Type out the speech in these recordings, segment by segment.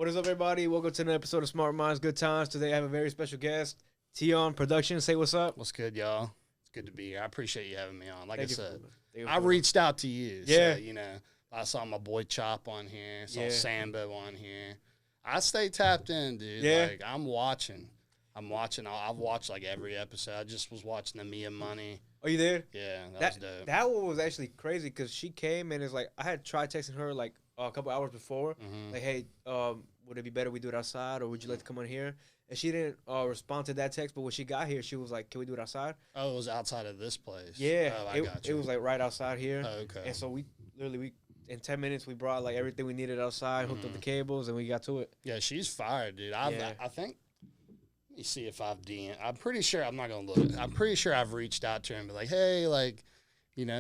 What is up, everybody? Welcome to another episode of Smart Minds, Good Times. Today I have a very special guest, Teon Productions. Say what's up. What's good, y'all? It's good to be here. I appreciate you having me on. Like I said, I reached. reached out to you. Yeah. So, I saw my boy Chop on here. Saw Sambo on here. I stay tapped in, dude. Yeah. Like, I'm watching. I've watched, like, every episode. I just was watching the Mia Money. Are you there? Yeah, that was dope. That one was actually crazy because she came and it's like, I had tried texting her, like, a couple hours before. Mm-hmm. Like, hey, would it be better we do it outside or would you like to come on here? And she didn't respond to that text, but when she got here, she was like, can we do it outside? Oh, it was outside of this place. Yeah. Oh, I got you. It was like right outside here. Oh, okay. And so we in 10 minutes, we brought like everything we needed outside, hooked up the cables, and we got to it. Yeah, she's fired, dude. I think, let me see if I've DM'd. I'm pretty sure, I'm not going to look. I'm pretty sure I've reached out to her and be like, hey, like,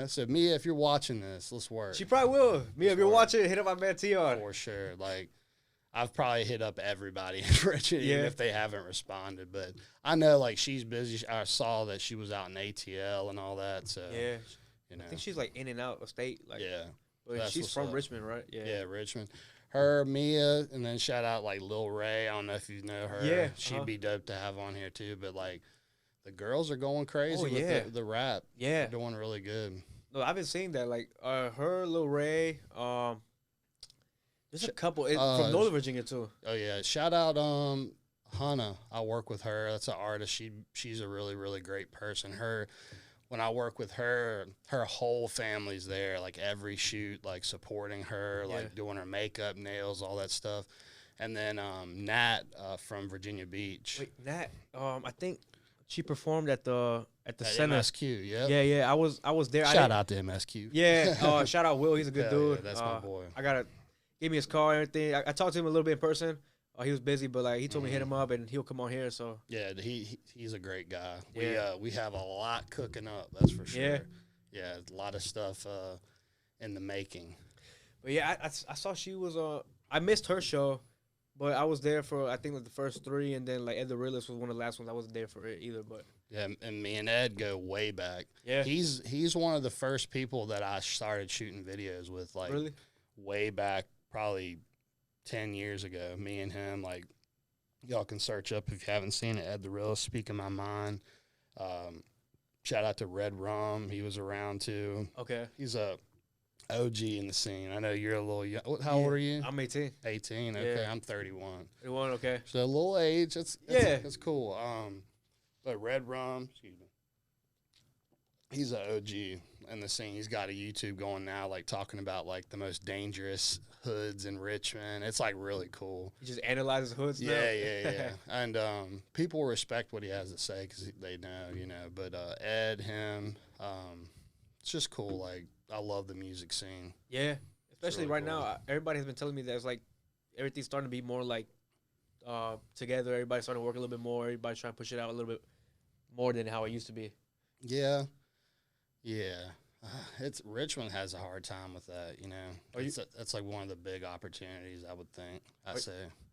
so Mia, if you're watching this, let's work. She probably will. Mia, if you're watching, hit up my man Teon. For sure. Like, I've probably hit up everybody in Richmond, even if they haven't responded. But I know, like, she's busy. I saw that she was out in ATL and all that. So, yeah. I think she's, like, in and out of state. Like, yeah. But she's from Richmond, right? Yeah. Yeah, Richmond. Her, Mia, and then shout out, like, Lil Ray. I don't know if you know her. Yeah. She'd be dope to have on here, too. But, like, the girls are going crazy with the rap. Yeah. They're doing really good. No, I've been seeing that. Like, her, Lil Ray, there's a couple from Northern Virginia, too. Oh, yeah. Shout out Hannah. I work with her. That's an artist. She's a really, really great person. When I work with her, her whole family's there, like every shoot, like supporting her, like doing her makeup, nails, all that stuff. And then Nat from Virginia Beach. Wait, Nat, I think she performed at the center. MSQ, yeah. Yeah. I was there. Shout out to MSQ. Yeah. Shout out Will. He's a good dude. Yeah, that's my boy. Give me his car and everything. I talked to him a little bit in person. He was busy, but like he told me to hit him up and he'll come on here. So yeah, he's a great guy. Yeah. We have a lot cooking up. That's for sure. Yeah, a lot of stuff in the making. But yeah, I saw she was I missed her show, but I was there for I think like the first 3, and then like Ed the Realist was one of the last ones. I wasn't there for it either, but yeah, and me and Ed go way back. Yeah, he's one of the first people that I started shooting videos with, like way back, probably 10 years ago. Me and him, like, y'all can search up if you haven't seen it. Ed the Realist, Speaking My Mind. Shout out to Red Rum. He was around too. Okay, he's a OG in the scene. I know you're a little young. How old are you? I'm 18. 18. Okay, I'm 31. 31. Okay. So a little age. That's cool. But Red Rum, excuse me, he's an OG in the scene. He's got a YouTube going now, like talking about like the most dangerous hoods in Richmond. It's like really cool. He just analyzes hoods now? Yeah. And people respect what he has to say because they know, But Ed, him, it's just cool. Like, I love the music scene. Yeah, especially really right cool. now. Everybody has been telling me that it's like everything's starting to be more like together. Everybody's starting to work a little bit more. Everybody's trying to push it out a little bit more than how it used to be. Yeah. Richmond has a hard time with that, That's like one of the big opportunities, I would think.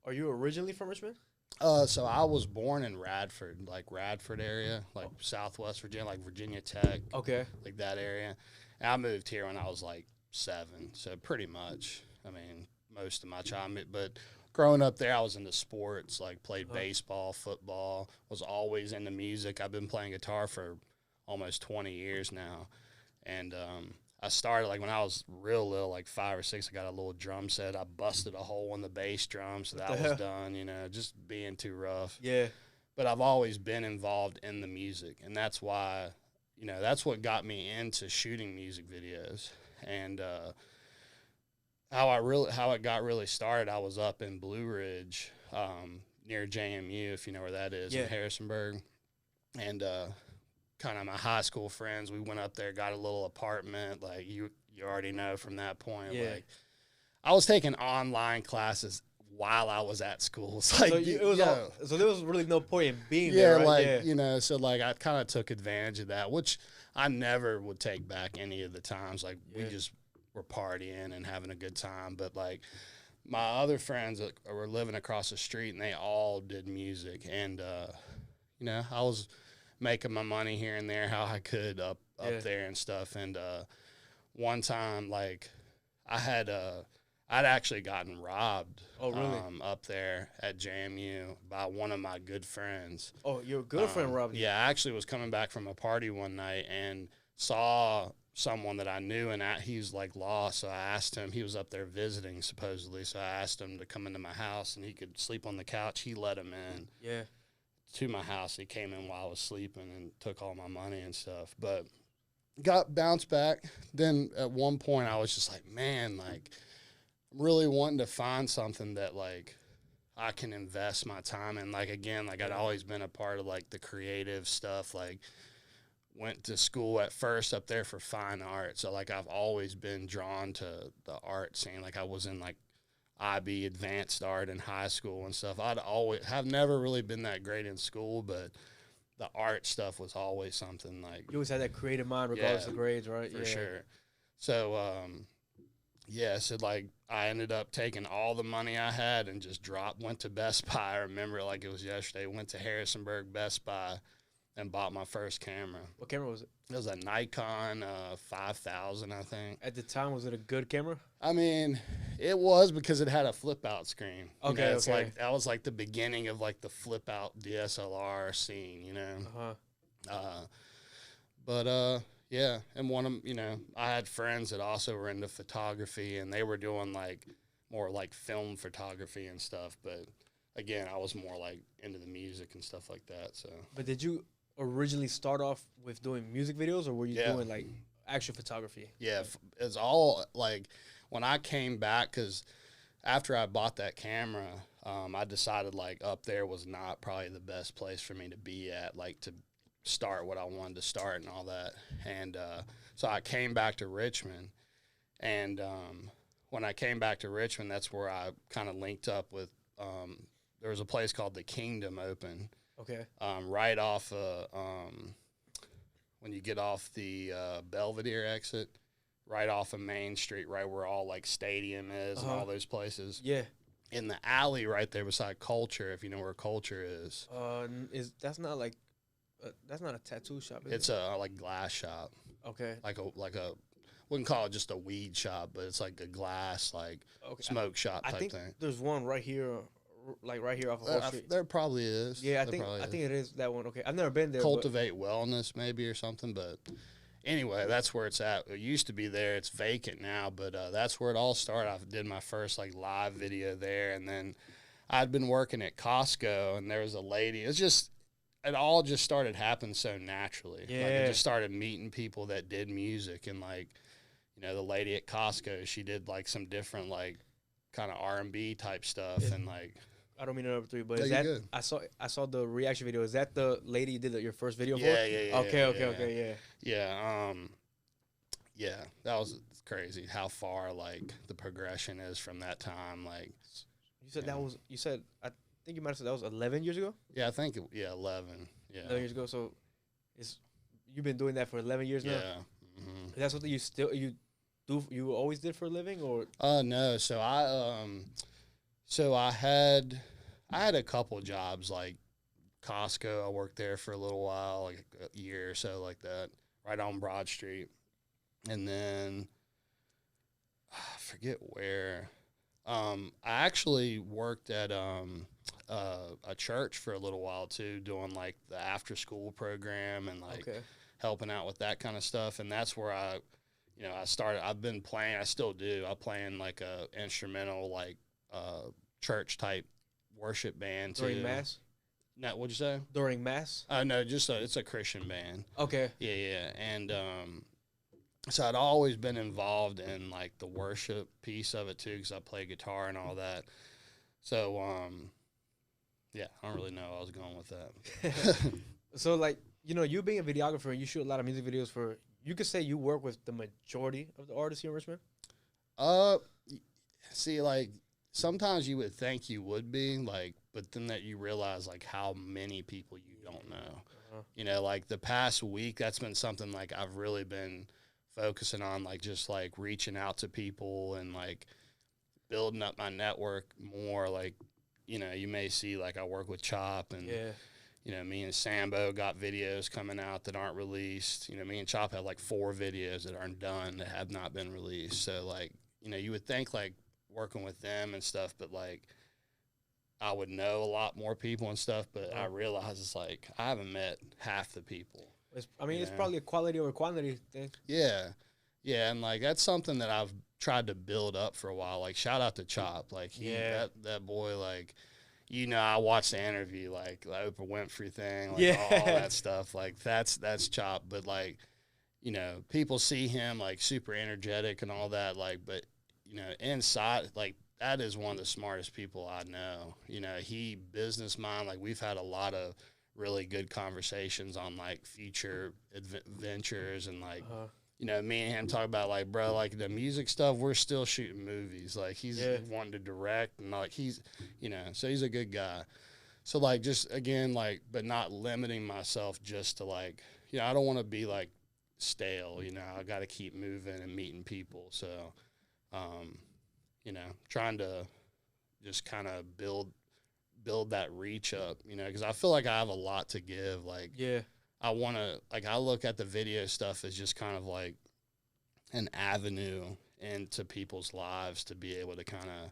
Are you originally from Richmond? So I was born in Radford, like Radford area, like Southwest Virginia, like Virginia Tech. Okay. Like that area. And I moved here when I was like 7, so pretty much, I mean, most of my childhood. But growing up there, I was into sports, like played baseball, football, was always into music. I've been playing guitar for almost 20 years now. And I started, like, when I was real little, like 5 or 6, I got a little drum set. I busted a hole in the bass drum, so that was done, just being too rough. Yeah. But I've always been involved in the music, and that's why, that's what got me into shooting music videos. And how it got really started, I was up in Blue Ridge, near JMU, if you know where that is, in Harrisonburg. And kind of my high school friends, we went up there, got a little apartment. Like, you already know from that point. Like, I was taking online classes while I was at school. It's like, so there was really no point in being there, right? So like I kind of took advantage of that, which I never would take back any of the times. Like, we just were partying and having a good time. But like, my other friends that were living across the street, and they all did music, and I was making my money here and there how I could up there and stuff. And one time, like, I I'd actually gotten robbed. Oh, really? Up there at JMU by one of my good friends. Oh, your girlfriend robbed you? Yeah, I actually was coming back from a party one night and saw someone that I knew, and he was like lost. So I asked him. He was up there visiting supposedly. So I asked him to come into my house and he could sleep on the couch. He let him in. Yeah. To my house. He came in while I was sleeping and took all my money and stuff. But got bounced back. Then at one point I was just like, man, like I'm really wanting to find something that like I can invest my time in. Like again, like I'd always been a part of like the creative stuff. Like went to school at first up there for fine art. So like I've always been drawn to the art scene. Like I was in like IB advanced art in high school and stuff. Have never really been that great in school, but the art stuff was always something like you always had that creative mind regardless of grades, right? For sure. So so like I ended up taking all the money I had and just went to Best Buy. I remember it like it was yesterday. Went to Harrisonburg Best Buy and bought my first camera. What camera was it? It was a Nikon 5000, I think. At the time, was it a good camera? I mean, it was because it had a flip out screen. Okay, it's like that was like the beginning of like the flip out DSLR scene, you know. Yeah, and one of I had friends that also were into photography, and they were doing like more like film photography and stuff. But again, I was more like into the music and stuff like that. So. But did you originally start off with doing music videos, or were you doing like actual photography? Yeah, it's all like when I came back, because after I bought that camera, I decided like up there was not probably the best place for me to be at, like to start what I wanted to start and all that. And so I came back to Richmond, and when I came back to Richmond, that's where I kind of linked up with, there was a place called The Kingdom open. Okay. Right off when you get off the Belvedere exit, right off of Main Street, right where all like Stadium is and all those places. Yeah. In the alley right there beside Culture, if you know where Culture is. That's not like that's not a tattoo shop. It's a like glass shop. Okay. Like a wouldn't call it just a weed shop, but it's like a glass smoke shop type thing. There's one right here. Like right here off of Wall Street. There probably is. Yeah, I think it is that one. Okay, I've never been there. Cultivate Wellness maybe or something, but anyway, that's where it's at. It used to be there. It's vacant now, but that's where it all started. I did my first like live video there, and then I'd been working at Costco, and there was a lady. It all just started happening so naturally. Yeah. Like I just started meeting people that did music, and like, the lady at Costco, she did like some different like kind of R&B type stuff, and like. I don't mean to interrupt you, but is that good. I saw the reaction video. Is that the lady you did your first video for? Yeah. Okay. Yeah, that was crazy how far like the progression is from that time. Like you said I think you might have said that was 11 years ago. Yeah, I think 11. Yeah, 11 years ago. So you've been doing that for 11 years now. Yeah. Mm-hmm. Is that something you always did for a living, or? No. So I had a couple of jobs, like Costco. I worked there for a little while, like a year or so, like that, right on Broad Street. And then I forget where. I actually worked at a church for a little while too, doing like the after school program and like helping out with that kind of stuff. And that's where I started. I've been playing. I still do. I play in like a instrumental like church type worship band too. During Mass? No, what'd you say? During Mass? No, it's a Christian band. Okay. Yeah. And so I'd always been involved in like the worship piece of it too, because I play guitar and all that. So I don't really know where I was going with that. So like, you being a videographer and you shoot a lot of music videos you could say you work with the majority of the artists here in Richmond? See, like, sometimes you would think you would be, like, but then that you realize, like, how many people you don't know. Like, the past week, that's been something, like, I've really been focusing on, like, just, like, reaching out to people and, like, building up my network more. Like, you may see, like, I work with Chop and, me and Sambo got videos coming out that aren't released. Me and Chop have, like, 4 videos that aren't done that have not been released. So, like, you would think, like, working with them and stuff, but like I would know a lot more people and stuff, but I realized it's like I haven't met half the people. It's probably a quality over quantity thing. Yeah. Yeah, and like that's something that I've tried to build up for a while. Like shout out to Chop. Like that boy, like I watched the interview, like the Oprah Winfrey thing, like all that stuff. Like that's Chop. But like, people see him like super energetic and all that, like, but inside, like that is one of the smartest people I know. He business mind, like we've had a lot of really good conversations on like future adventures and like me and him talk about like, bro, like the music stuff, we're still shooting movies. Like he's wanting to direct and like he's so he's a good guy. So like just again like, but not limiting myself just to like, I don't want to be like stale. I got to keep moving and meeting people. So trying to just kind of build that reach up, because I feel like I have a lot to give. Like, I want to, like, I look at the video stuff as just kind of like an avenue into people's lives to be able to kind of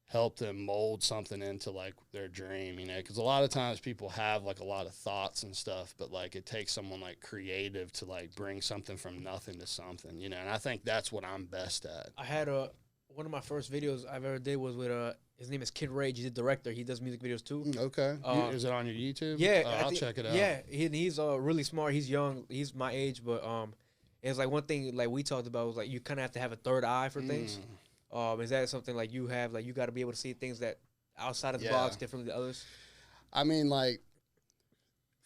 help them mold something into like their dream, because a lot of times people have like a lot of thoughts and stuff, but like it takes someone like creative to like bring something from nothing to something, and I think that's what I'm best at. I had one of my first videos I've ever did was with his name is Kid Rage. He's a director. He does music videos too. Okay. Is it on your YouTube? Yeah. I'll check it out. Yeah. He's really smart. He's young. He's my age, but it's like one thing like we talked about was like you kind of have to have a third eye for things. Is that something like you have? Like you got to be able to see things that outside of the box differently than others? I mean, like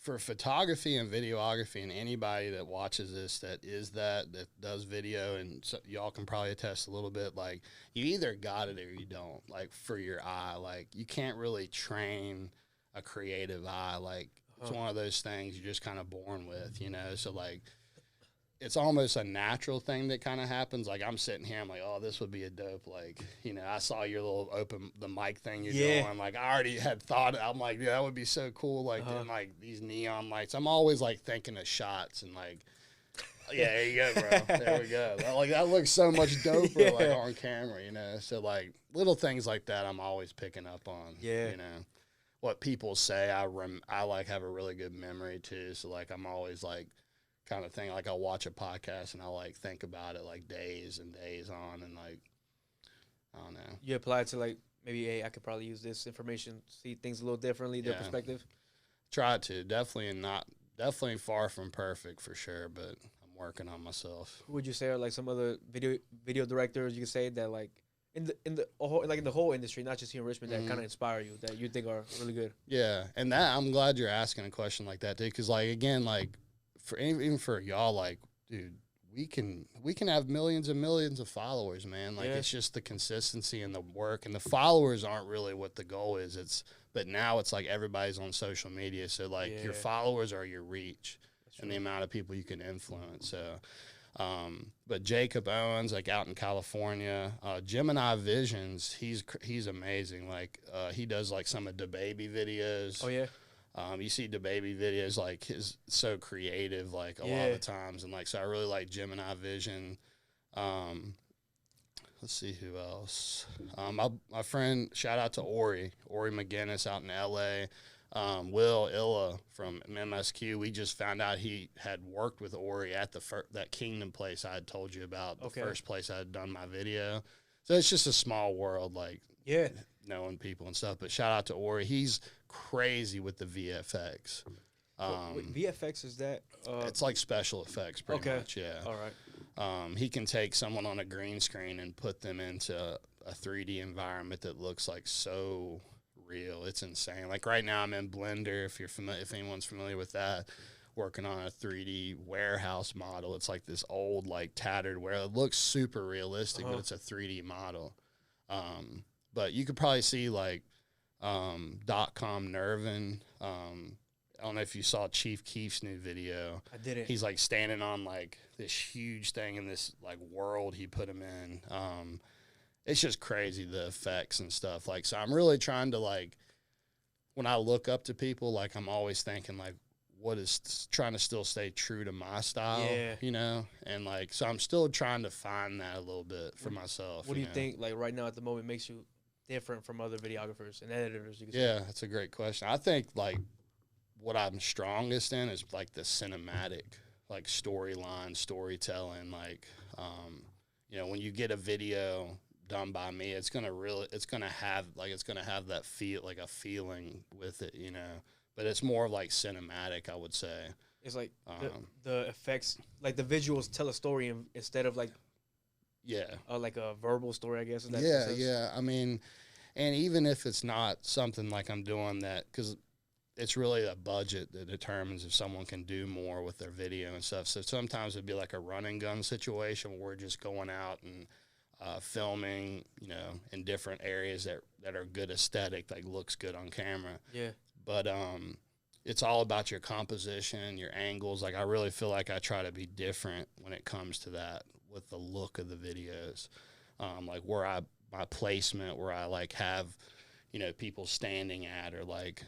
for photography and videography, and anybody that watches this that does video, and so y'all can probably attest a little bit, like you either got it or you don't. Like for your eye, like you can't really train a creative eye. Like it's one of those things you're just kind of born with, So like it's almost a natural thing that kind of happens. Like I'm sitting here, I'm like, oh, this would be a dope. Like, I saw your little open the mic thing you're doing. Like I already had thought, I'm like, yeah, that would be so cool. Like then like these neon lights. I'm always like thinking of shots and like, yeah, there you go, bro. There we go. Like that looks so much doper like on camera, So like little things like that, I'm always picking up on. What people say. I like have a really good memory too. So like I'm always like, kind of thing, like I'll watch a podcast and I'll like think about it like days and days on, and like I don't know. You apply to like maybe, hey, I could probably use this information, see things a little differently, their perspective. Try to definitely far from perfect for sure, but I'm working on myself. Who would you say are like some other video directors you could say that like in the whole industry, not just here in Richmond, that kind of inspire you, that you think are really good? Yeah, and that I'm glad you're asking a question like that too, because like again, like even for y'all, like, dude, we can have millions and millions of followers, man. Like it's just the consistency and the work, and the followers aren't really what the goal is. But now it's like everybody's on social media, so like your followers are your reach and the amount of people you can influence. So, but Jacob Owens, like out in California, Gemini Visions, he's amazing. Like he does like some of the baby videos. Oh yeah. You see the baby videos, like his so creative, like a lot of the times, and like so I really like Gemini Vision. Let's see who else. My friend, shout out to Ori McGinnis out in L.A. Will Illa from MSQ. We just found out he had worked with Ori at that Kingdom place I had told you about, the first place I had done my video. So it's just a small world, like knowing people and stuff. But shout out to Ori. He's crazy with the VFX. VFX is that? It's like special effects, pretty much. Yeah. All right. He can take someone on a green screen and put them into a 3D environment that looks like so real. It's insane. Like right now, I'm in Blender. If anyone's familiar with that, working on a 3D warehouse model. It's like this old, like tattered warehouse. It looks super realistic, but it's a 3D model. But you could probably see like .com Nervin. I don't know if you saw Chief Keef's new video. I didn't. He's like standing on like this huge thing in this like world he put him in. It's just crazy, the effects and stuff. Like, so I'm really trying to like, when I look up to people, like I'm always thinking like, what is trying to still stay true to my style, Yeah. you know? And, like, so I'm still trying to find that a little bit for myself. What do you know? think, like, right now at the moment makes you different from other videographers and editors? You could say? Yeah, that's a great question. I think, like, what I'm strongest in is, like, the cinematic, like, storyline, storytelling. Like, you know, when you get a video done by me, it's gonna have that feel, like a feeling with it, you know. But it's more like cinematic, I would say. It's like the effects, like the visuals tell a story instead of like like a verbal story, I guess. Yeah. I mean, and even if it's not something like I'm doing that, because it's really a budget that determines if someone can do more with their video and stuff. So sometimes it'd be like a run and gun situation where we're just going out and filming, you know, in different areas that are good aesthetic, like looks good on camera. Yeah. But it's all about your composition, your angles. Like, I really feel like I try to be different when it comes to that with the look of the videos. Like my placement, where I like have, you know, people standing at, or like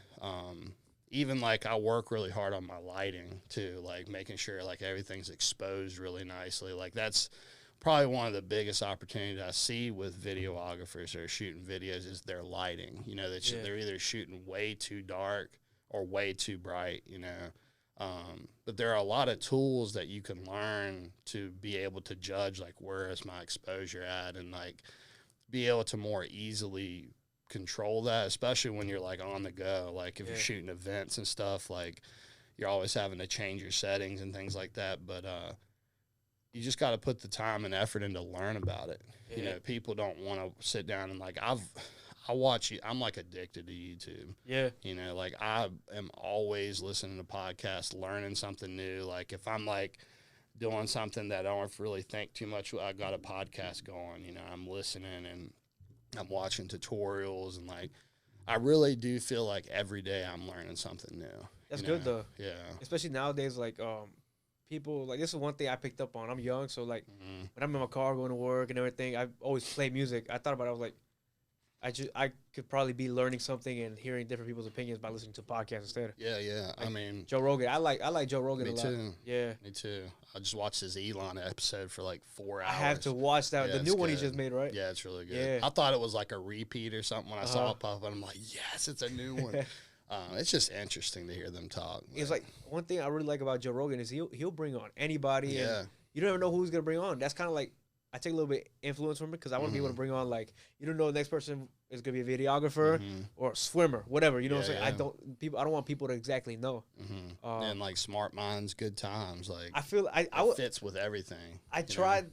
even like I work really hard on my lighting too, like making sure like everything's exposed really nicely. Like, that's probably one of the biggest opportunities I see with videographers that are shooting videos is their lighting. You know, they're either shooting way too dark or way too bright, you know. But there are a lot of tools that you can learn to be able to judge, like, where is my exposure at, and like be able to more easily control that, especially when you're like on the go. Like, if you're shooting events and stuff, like, you're always having to change your settings and things like that. But you just got to put the time and effort in to learn about it. You know, people don't want to sit down and like, I watch you. I'm like addicted to YouTube. Yeah. You know, like, I am always listening to podcasts, learning something new. Like, if I'm like doing something that I don't really think too much, I got a podcast going, you know, I'm listening and I'm watching tutorials, and like, I really do feel like every day I'm learning something new. That's good though. Yeah. Especially nowadays, like, people, like, this is one thing I picked up on. I'm young, so like when I'm in my car going to work and everything, I always play music. I thought about it, I was like, I could probably be learning something and hearing different people's opinions by listening to podcasts instead. Yeah. Like, I mean, Joe Rogan. I like Joe Rogan a lot. Me too. Yeah. Me too. I just watched his Elon episode for like 4 hours. I have to watch that. Yeah, the new one good. he just made, right? Yeah, it's really good. Yeah. I thought it was like a repeat or something when I saw it pop up. I'm like, yes, it's a new one. It's just interesting to hear them talk. It's like, one thing I really like about Joe Rogan is he'll bring on anybody. Yeah. And you don't ever know who he's gonna bring on. That's kind of like, I take a little bit influence from it because I want to be able to bring on, like, you don't know the next person is gonna be a videographer or a swimmer, whatever. You know what I'm saying? I don't want people to exactly know. And like, smart minds, good times. Like, I feel it fits with everything. I tried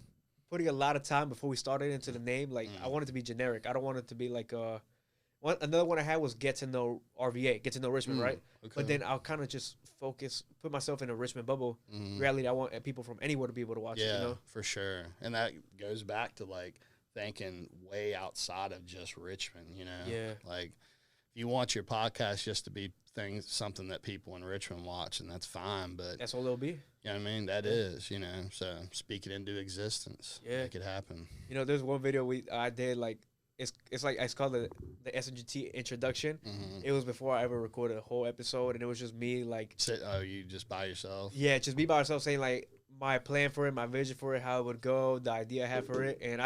putting a lot of time before we started into the name. Like, I want it to be generic. I don't want it to be like another one I had was Get to Know RVA, Get to Know Richmond, right? Okay. But then I'll kind of just put myself in a Richmond bubble. Reality, I want people from anywhere to be able to watch it, you know? For sure. And that goes back to, like, thinking way outside of just Richmond, you know? Yeah. Like, if you want your podcast just to be something that people in Richmond watch, and that's fine, but that's all it'll be. You know what I mean? That is, you know, so speak it into existence. Yeah. Make it happen. You know, there's one video I did, like, it's called the SMGT introduction. It was before I ever recorded a whole episode, and it was just me, like, you just by yourself? Yeah, just me by myself, saying like my plan for it, my vision for it, how it would go, the idea I have for it, and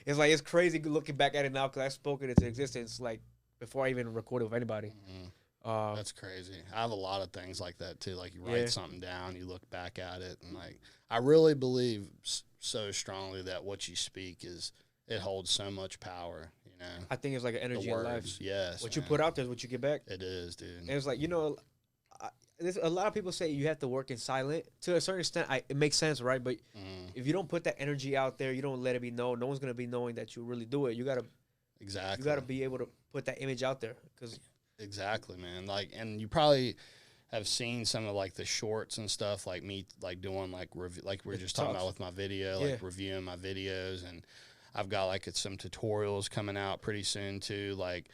it's crazy looking back at it now because I spoke it into existence like before I even recorded with anybody. That's crazy. I have a lot of things like that too. Like, you write something down, you look back at it, and like, I really believe so strongly that what you speak it holds so much power, you know. I think it's like an energy in life. Yes. What you put out there is what you get back. It is, dude. And it's like, you know, there's a lot of people say you have to work in silent. To a certain extent, it makes sense, right? But if you don't put that energy out there, you don't let it be known, no one's going to be knowing that you really do it. You got to be able to put that image out there. Exactly, man. Like, and you probably have seen some of like the shorts and stuff, like me, like doing like review, like we were just talking about with my video, like reviewing my videos, and I've got like some tutorials coming out pretty soon too. Like,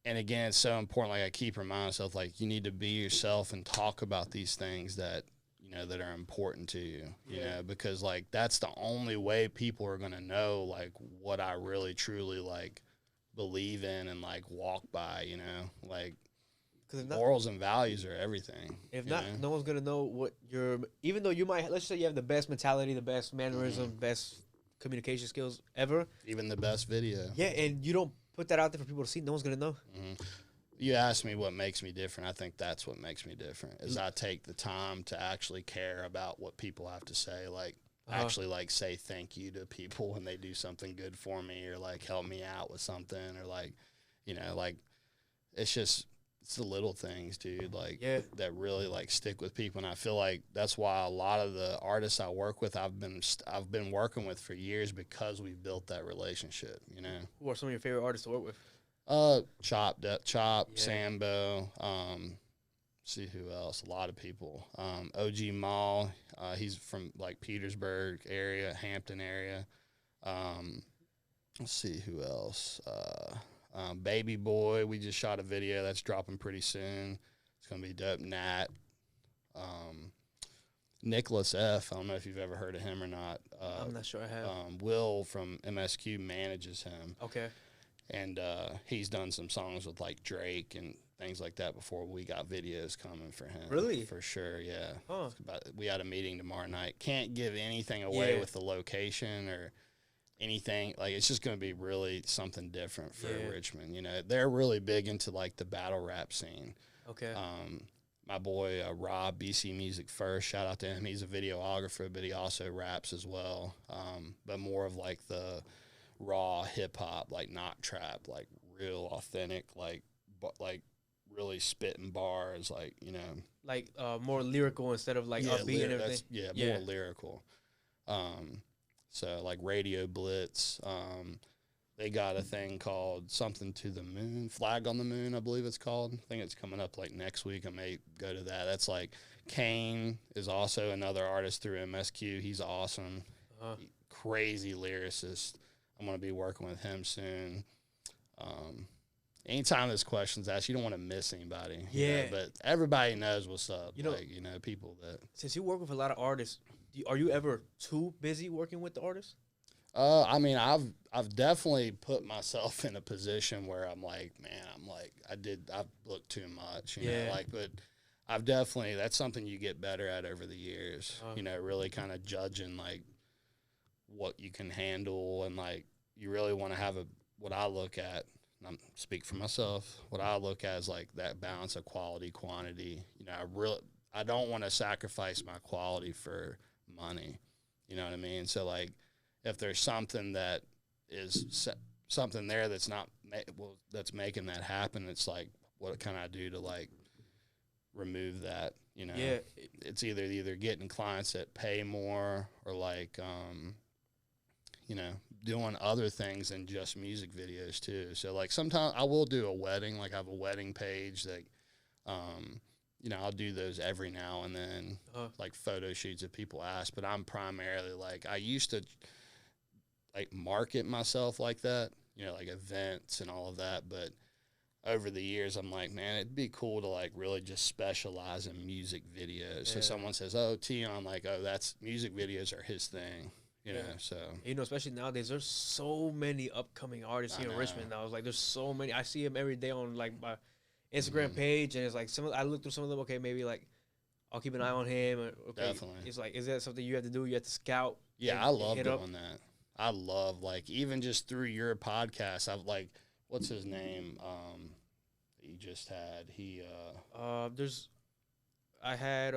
and again, it's so important. Like, I keep reminding myself, like, you need to be yourself and talk about these things that, you know, that are important to you, you know, because like, that's the only way people are going to know like what I really truly like believe in and like walk by, you know, like, Because morals and values are everything. If not, no one's gonna know what you're. Even though you might, let's say you have the best mentality, the best mannerism, best communication skills ever. Even the best video. Yeah, and you don't put that out there for people to see. No one's gonna know. You asked me what makes me different. I think that's what makes me different. Is I take the time to actually care about what people have to say. Like actually, like say thank you to people when they do something good for me, or like help me out with something, or like, you know, like it's the little things, dude, like that really like stick with people. And I feel like that's why a lot of the artists I work with, I've been working with for years, because we've built that relationship, you know. Who are some of your favorite artists to work with? Chop, Sambo, see who else, a lot of people. OG Mall, he's from like Petersburg area, Hampton area. Let's see who else. Baby Boy, we just shot a video that's dropping pretty soon. It's gonna be dope. Nat, Nicholas F. I don't know if you've ever heard of him or not. I'm not sure I have. Will from MSQ manages him. Okay. And he's done some songs with like Drake and things like that before. We got videos coming for him. Really? For sure, yeah. Huh. We had a meeting tomorrow night. Can't give anything away with the location or anything. Like, it's just going to be really something different for Richmond. You know, they're really big into like the battle rap scene. Okay. My boy Rob, BC Music First, shout out to him. He's a videographer, but he also raps as well. But more of like the raw hip hop, like not trap, like real authentic, like really spitting bars, like, you know, like more lyrical instead of like upbeat and everything. More lyrical. So like Radio Blitz, they got a thing called Something to the Moon, Flag on the Moon, I believe it's called. I think it's coming up like next week. I may go to that. That's like Kane is also another artist through MSQ. He's awesome. Crazy lyricist. I'm going to be working with him soon. Anytime this question's asked, you don't want to miss anybody. Yeah. You know, but everybody knows what's up. You know, like, you know, people that. Since you work with a lot of artists, are you ever too busy working with the artists? I mean, I've definitely put myself in a position where I'm like, man, I've looked too much, you know, like, but I've definitely, that's something you get better at over the years, you know, really kind of judging like what you can handle, and like, you really want to have what I look at, and I'm speak for myself, what I look at is like that balance of quality, quantity. You know, I don't want to sacrifice my quality for money, you know what I mean? So like, if there's something that is something there that's not that's making that happen, it's like, what can I do to like remove that? You know, it's either getting clients that pay more, or like, you know, doing other things than just music videos too. So like, sometimes I will do a wedding, like I have a wedding page that, you know, I'll do those every now and then, like photo shoots if people ask. But I'm primarily like, I used to like market myself like that, you know, like events and all of that. But over the years, I'm like, man, it'd be cool to like really just specialize in music videos. So someone says, oh, Teon, like, oh, that's music videos are his thing, you know. So, you know, especially nowadays, there's so many upcoming artists here in Richmond now. It's like, there's so many. I see them every day on like my Instagram page, and it's like I look through some of them. Okay, maybe like I'll keep an eye on him. Okay, definitely. It's like, is that something you have to do? You have to scout. Yeah, I love doing that. I love, like, even just through your podcast, I've like, what's his name? He just had I had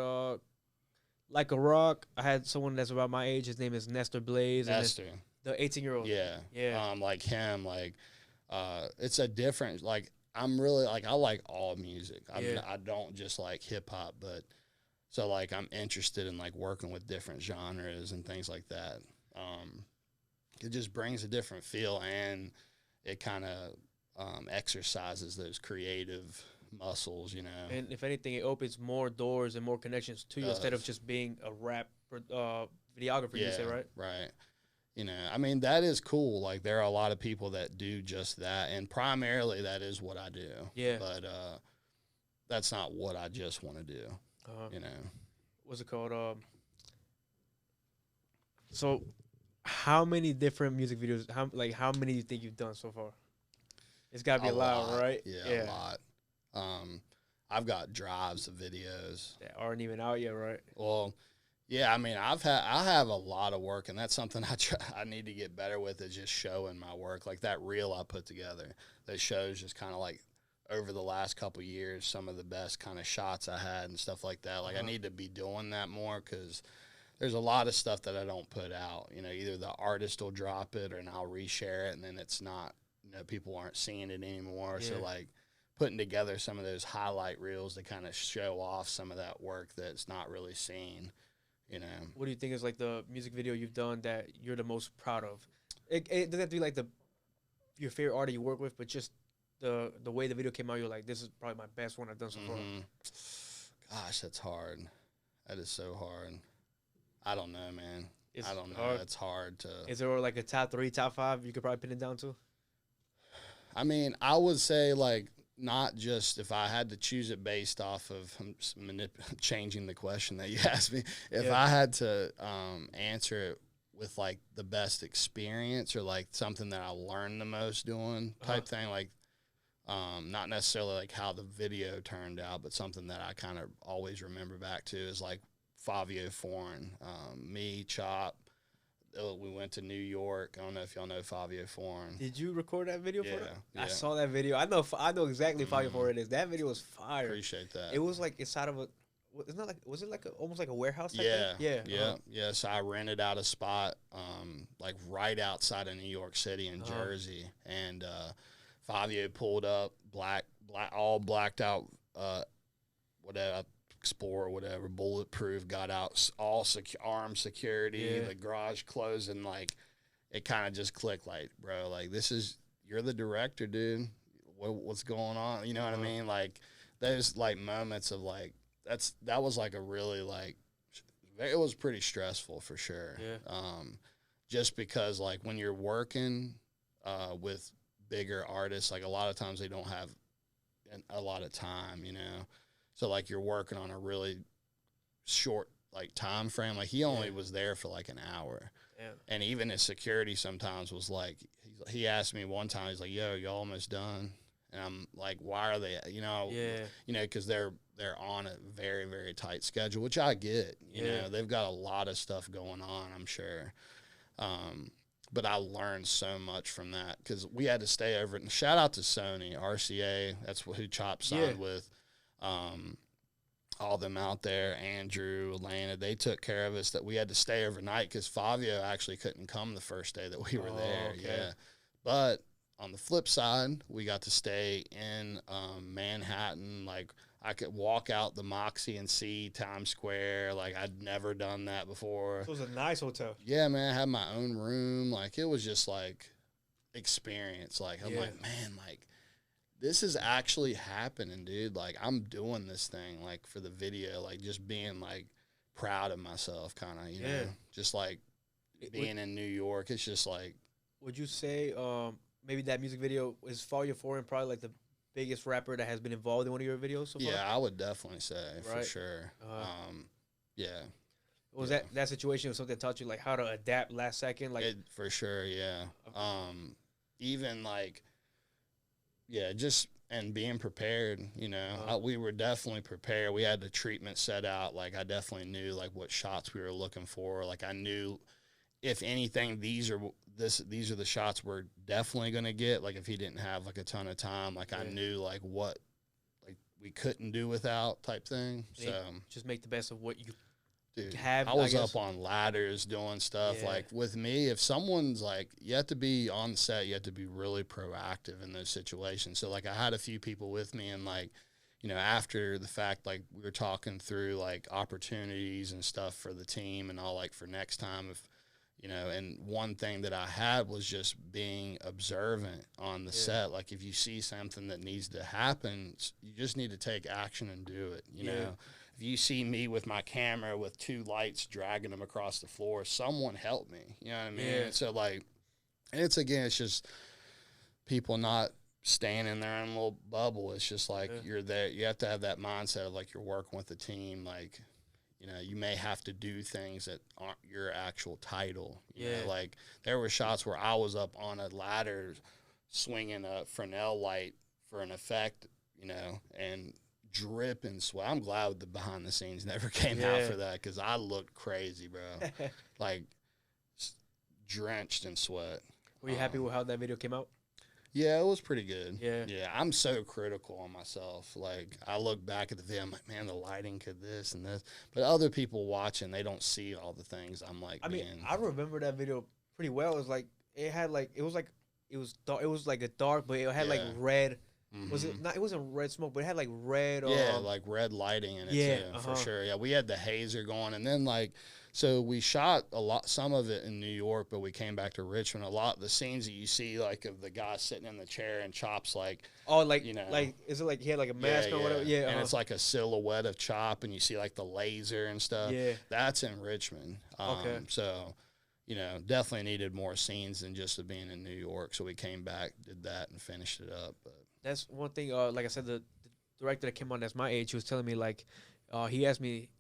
Like a Rock. I had someone that's about my age. His name is Nestor Blaze. Nestor, the 18-year-old. Yeah. Like him, like, it's a different, like, I'm really like, I like all music. I don't just like hip hop, but so like I'm interested in like working with different genres and things like that. It just brings a different feel, and it kind of exercises those creative muscles, you know. And if anything, it opens more doors and more connections to you instead of just being a rap videographer, you say, right? Right. You know, I mean, that is cool. Like, there are a lot of people that do just that, and primarily that is what I do. Yeah. But that's not what I just want to do, you know. What's it called? So, how many different music videos, how many do you think you've done so far? It's got to be a lot, right? Yeah, a lot. I've got drives of videos that aren't even out yet, right? Well, yeah, I mean, I have a lot of work, and that's something I need to get better with, is just showing my work. Like that reel I put together that shows just kind of like over the last couple of years some of the best kind of shots I had and stuff like that. Like I need to be doing that more, because there's a lot of stuff that I don't put out. You know, either the artist will drop it or I'll reshare it, and then it's not, you know, people aren't seeing it anymore. Yeah. So like putting together some of those highlight reels to kind of show off some of that work that's not really seen, you know. What do you think is like the music video you've done that you're the most proud of? It doesn't have to be like your favorite artist you work with, but just the way the video came out, you're like, this is probably my best one I've done so far. Gosh, that's hard. That is so hard. I don't know, man. I don't know. Hard. It's hard to. Is there like a top 3, top 5 you could probably pin it down to? I mean, I would say like, not just if I had to choose it based off of changing the question that you asked me. If I had to answer it with like the best experience or like something that I learned the most doing type thing, like not necessarily like how the video turned out, but something that I kind of always remember back to is like Fivio Foreign, me, Chop. We went to New York. I don't know if y'all know Fivio Foreign. Did you record that video for that? Yeah. I saw that video. I know exactly Fivio Foreign is. That video was fire. Appreciate that. It was like inside of it's not like, was it like almost like a warehouse type thing? Yeah. Yeah. So I rented out a spot like right outside of New York City in Jersey, and Fivio pulled up, all blacked out, whatever. Explorer, whatever, bulletproof, got out, all armed security, the garage closed, and like it kind of just clicked, like, bro, like you're the director, dude. What's going on? You know what I mean? Like those like moments of like that was like a really like it was pretty stressful for sure. Yeah. Just because like when you're working with bigger artists, like a lot of times they don't have a lot of time, you know. So, like, you're working on a really short, like, time frame. Like, he only was there for, like, an hour. Yeah. And even his security sometimes was, like, he asked me one time, he's like, yo, you almost done? And I'm like, why are they, you know, because they're on a very, very tight schedule, which I get. You know, they've got a lot of stuff going on, I'm sure. But I learned so much from that because we had to stay over. And shout out to Sony, RCA, that's who Chop signed with. All them out there, Andrew, Atlanta, they took care of us. That we had to stay overnight because Fivio actually couldn't come the first day that we were there. Okay. Yeah, but on the flip side, we got to stay in Manhattan. Like I could walk out the Moxie and see Times Square. Like I'd never done that before. So it was a nice hotel. Yeah, man, I had my own room. Like it was just like experience. Like I'm like, man, like. This is actually happening, dude. Like, I'm doing this thing, like, for the video, like, just being, like, proud of myself, kind of, you know? Just, like, being in New York. It's just, like. Would you say maybe that music video is Fivio Foreign probably, like, the biggest rapper that has been involved in one of your videos so far? Yeah, I would definitely say, for sure. Yeah. Was that situation something that taught you, like, how to adapt last second? Like for sure, yeah. Okay. Even, like. Yeah, just and being prepared, you know. We were definitely prepared. We had the treatment set out. Like, I definitely knew, like, what shots we were looking for. Like, I knew, if anything, these are the shots we're definitely going to get. Like, if he didn't have, like, a ton of time, like, I knew, like, what, like, we couldn't do without type thing. So just make the best of what you I was up on ladders doing stuff. Like with me, if someone's like, you have to be on set, you have to be really proactive in those situations. So like I had a few people with me, and like, you know, after the fact, like we were talking through like opportunities and stuff for the team and all, like for next time, if you know. And one thing that I had was just being observant on the set. Like if you see something that needs to happen, you just need to take action and do it, you know. If you see me with my camera with 2 lights dragging them across the floor, someone help me. You know what I mean? Yeah. So, like, it's just people not staying in their own little bubble. It's just like you're there. You have to have that mindset of, like, you're working with a team. Like, you know, you may have to do things that aren't your actual title. You know, like, there were shots where I was up on a ladder swinging a Fresnel light for an effect, you know, and dripping sweat. I'm glad the behind the scenes never came out for that, because I looked crazy, bro. Like drenched in sweat. Were you happy with how that video came out? Yeah, it was pretty good. Yeah. I'm so critical on myself. Like, I look back at the video, I'm like, man, the lighting could this and this. But other people watching, they don't see all the things. I'm like, I mean, I remember that video pretty well. It was like, it was dark. It was like a dark, but it had like red. Was it not? It wasn't red smoke, but it had like red. Like red lighting in it too, for sure. Yeah, we had the hazer going, and then like, so we shot some of it in New York, but we came back to Richmond. A lot of the scenes that you see, like of the guy sitting in the chair and Chop's like, you know, like, is it like he had like a mask or whatever? Yeah, and it's like a silhouette of Chop, and you see like the laser and stuff. Yeah, that's in Richmond. Okay, so. You know, definitely needed more scenes than just being in New York. So we came back, did that, and finished it up. But that's one thing. Like I said, the director that came on that's my age, he was telling me like, he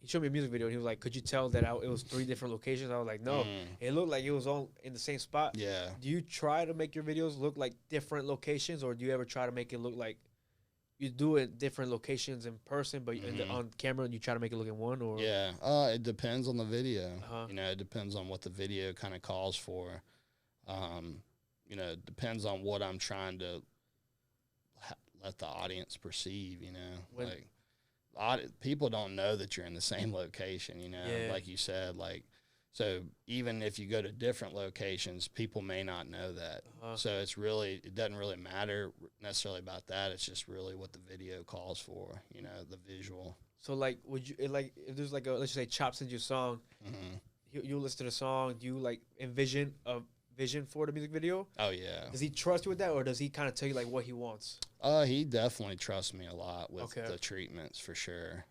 showed me a music video, and he was like, "Could you tell that it was 3 different locations?" I was like, "No, it looked like it was all in the same spot." Yeah. Do you try to make your videos look like different locations, or do you ever try to make it look like you do it different locations in person, but on camera you try to make it look in one? Or it depends on the video. You know, it depends on what the video kind of calls for. You know, it depends on what I'm trying to let the audience perceive. You know, like people don't know that you're in the same location. You know, like you said, like. So even if you go to different locations, people may not know that. So it doesn't really matter necessarily about that. It's just really what the video calls for, you know, the visual. So like, would you if there's like let's just say Chop sends you a song, you listen to the song, do you like envision a vision for the music video? Oh yeah. Does he trust you with that, or does he kind of tell you like what he wants? He definitely trusts me a lot with the treatments, for sure.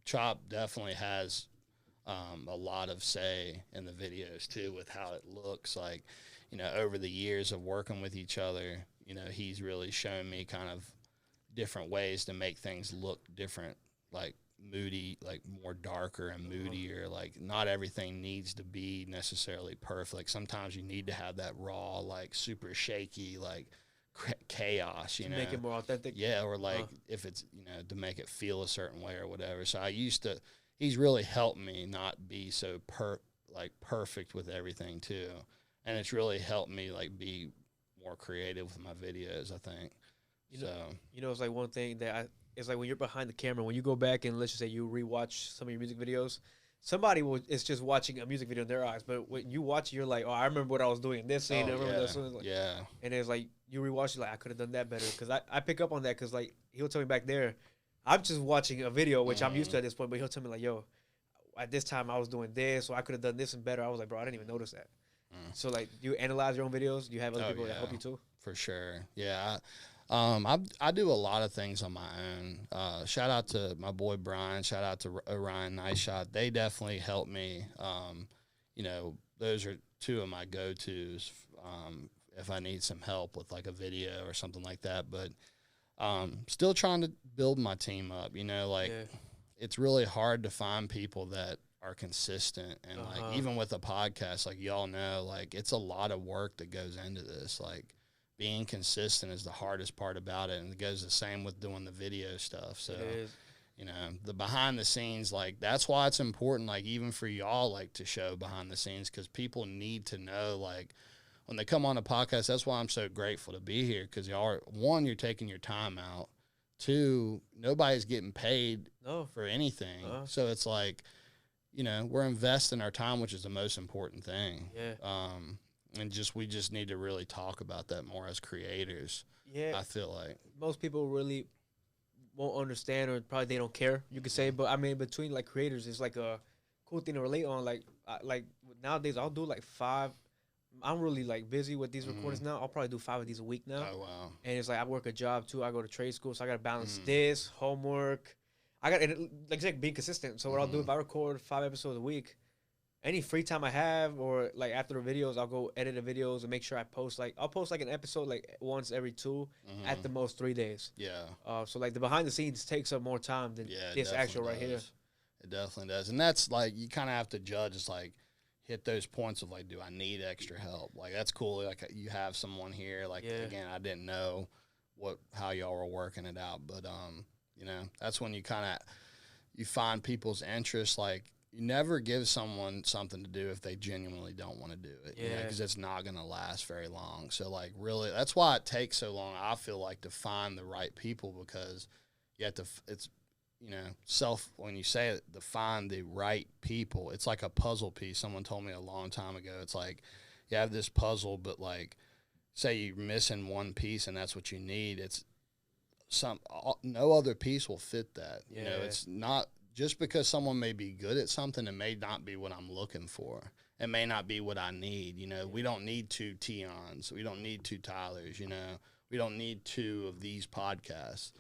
Chop definitely has a lot of say in the videos too, with how it looks. Like, you know, over the years of working with each other, you know, he's really shown me kind of different ways to make things look different, like moody, like more darker and moodier. Like, not everything needs to be necessarily perfect. Like, sometimes you need to have that raw, like super shaky, like chaos, you know, make it more authentic. Yeah, or like if it's, you know, to make it feel a certain way or whatever. So he's really helped me not be so perfect with everything too, and it's really helped me like be more creative with my videos, I think. You know, it's like one thing that it's like when you're behind the camera, when you go back and let's just say you rewatch some of your music videos, somebody is just watching a music video in their eyes, but when you watch it, you're like, oh, I remember what I was doing in this scene. I remember this scene. Like, and it's like you rewatch it, like I could have done that better, because I pick up on that, because like he'll tell me back there. I'm just watching a video, which I'm used to at this point, but he'll tell me like, yo, at this time I was doing this, so I could have done this and better. I was like, bro, I didn't even notice that. So like, do you analyze your own videos? Do you have other people that help you too? For sure. Yeah. I do a lot of things on my own. Shout out to my boy Brian. Shout out to Orion Nice Shot. They definitely helped me. You know, those are 2 of my go-tos if I need some help with like a video or something like that. But still trying to build my team up, you know, like it's really hard to find people that are consistent. And like, even with a podcast, like y'all know, like it's a lot of work that goes into this. Like, being consistent is the hardest part about it. And it goes the same with doing the video stuff. So, you know, the behind the scenes, like that's why it's important, like even for y'all, like to show behind the scenes, because people need to know, like, when they come on a podcast. That's why I'm so grateful to be here, because y'all are, 1, you're taking your time out. 2, nobody's getting paid for anything. So it's like, you know, we're investing our time, which is the most important thing. And we just need to really talk about that more as creators. I feel like most people really won't understand, or probably they don't care, you could say. But I mean, between like creators, it's like a cool thing to relate on. Like nowadays, I'll do like 5. I'm really like busy with these recordings now. I'll probably do 5 of these a week now. Oh wow! And it's like I work a job too. I go to trade school, so I got to balance this homework. Like being consistent. So what I'll do, if I record 5 episodes a week, any free time I have, or like after the videos, I'll go edit the videos and make sure I post. Like I'll post like an episode like once every 2, at the most 3 days. So like the behind the scenes takes up more time than this actual right here. It definitely does, and that's like you kind of have to judge. It's like hit those points of like, do I need extra help? Like that's cool. Like you have someone here. Like again, I didn't know how y'all were working it out, but You know, that's when you kind of you find people's interest. Like, you never give someone something to do if they genuinely don't want to do it. You know, because it's not going to last very long. So like, really, that's why it takes so long, I feel like, to find the right people, because you have to. It's, you know, when you say it, to find the right people, it's like a puzzle piece. Someone told me a long time ago, it's like you have this puzzle, but like, say you're missing one piece and that's what you need. It's no other piece will fit that. You know, it's not just because someone may be good at something, it may not be what I'm looking for. It may not be what I need. You know, we don't need 2 Teons. We don't need 2 Tylers. You know, we don't need 2 of these podcasts.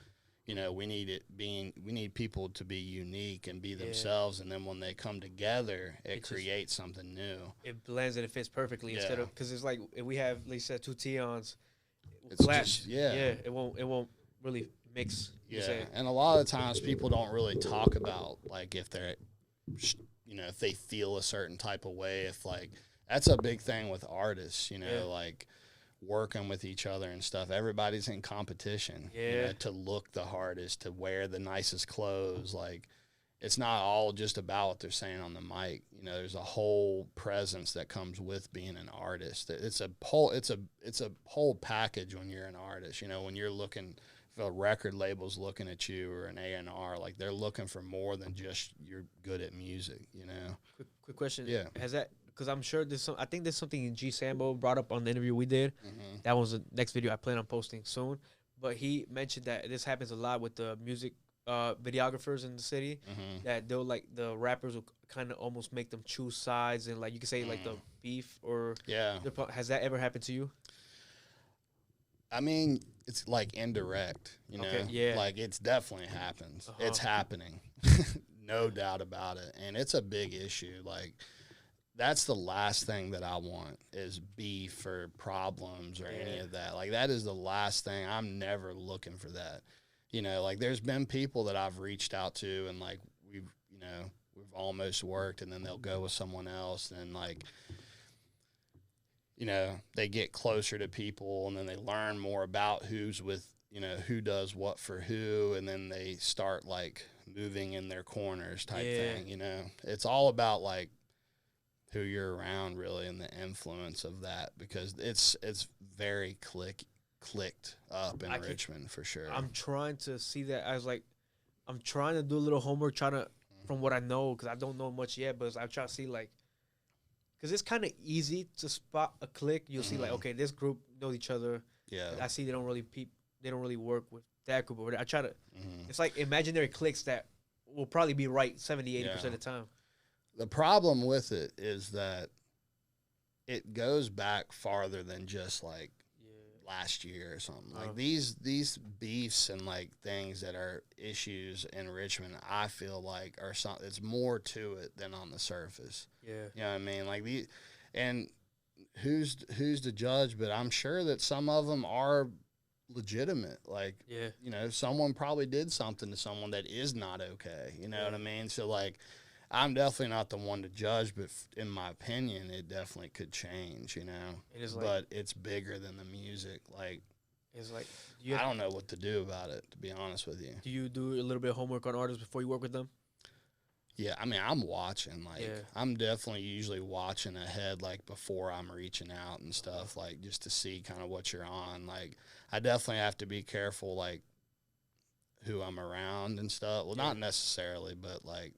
You know, we need people to be unique and be themselves, and then when they come together, it creates something new. It blends and it fits perfectly instead of, because it's like if we have, like you said, 2 Teons, it's clash. It won't really mix. Yeah, and a lot of the times people don't really talk about, like, if they're, you know, if they feel a certain type of way. If, like, that's a big thing with artists, you know, like working with each other and stuff. Everybody's in competition, you know, to look the hardest, to wear the nicest clothes. Like, it's not all just about what they're saying on the mic. You know, there's a whole presence that comes with being an artist. It's a whole package when you're an artist. You know, when you're looking, if a record label's looking at you, or an A&R, like, they're looking for more than just you're good at music, you know? Quick question. Yeah. Has that, because I'm sure I think there's something G Sambo brought up on the interview we did. That was the next video I plan on posting soon. But he mentioned that this happens a lot with the music videographers in the city, that they'll, like, the rappers will kind of almost make them choose sides, and, like, you could say like the beef, or has that ever happened to you? I mean, it's like indirect, you know, like, it's definitely happens. It's happening, no doubt about it. And it's a big issue. Like, that's the last thing that I want, is beef or problems or any of that. Like, that is the last thing. I'm never looking for that. You know, like, there's been people that I've reached out to, and, like, we've almost worked, and then they'll go with someone else, and, like, you know, they get closer to people, and then they learn more about who's with, you know, who does what for who, and then they start, like, moving in their corners type thing, you know. It's all about, like, who you're around, really, and the influence of that, because it's very clicked up in Richmond, for sure. I'm trying to see that. I'm trying to do a little homework, from what I know, because I don't know much yet, but I'm trying to see, like, because it's kind of easy to spot a clique. You'll see, like, okay, this group knows each other. Yeah. I see they don't really work with that group. Or I try to, it's like imaginary cliques that will probably be right 70-80% of the time. The problem with it is that it goes back farther than just, like, last year or something. Like, these beefs and, like, things that are issues in Richmond, I feel like are something. It's more to it than on the surface. Yeah, you know what I mean. Like, and who's to judge? But I'm sure that some of them are legitimate. Like, you know, someone probably did something to someone that is not okay. You know what I mean? So, like, I'm definitely not the one to judge, but in my opinion, it definitely could change, you know. It is, like, but it's bigger than the music. Like, it's like, I don't know what to do about it, to be honest with you. Do you do a little bit of homework on artists before you work with them? Yeah, I mean, I'm watching. Like, I'm definitely usually watching ahead, like, before I'm reaching out and stuff, like, just to see kind of what you're on. Like, I definitely have to be careful, like, who I'm around and stuff. Well, not necessarily, but, like,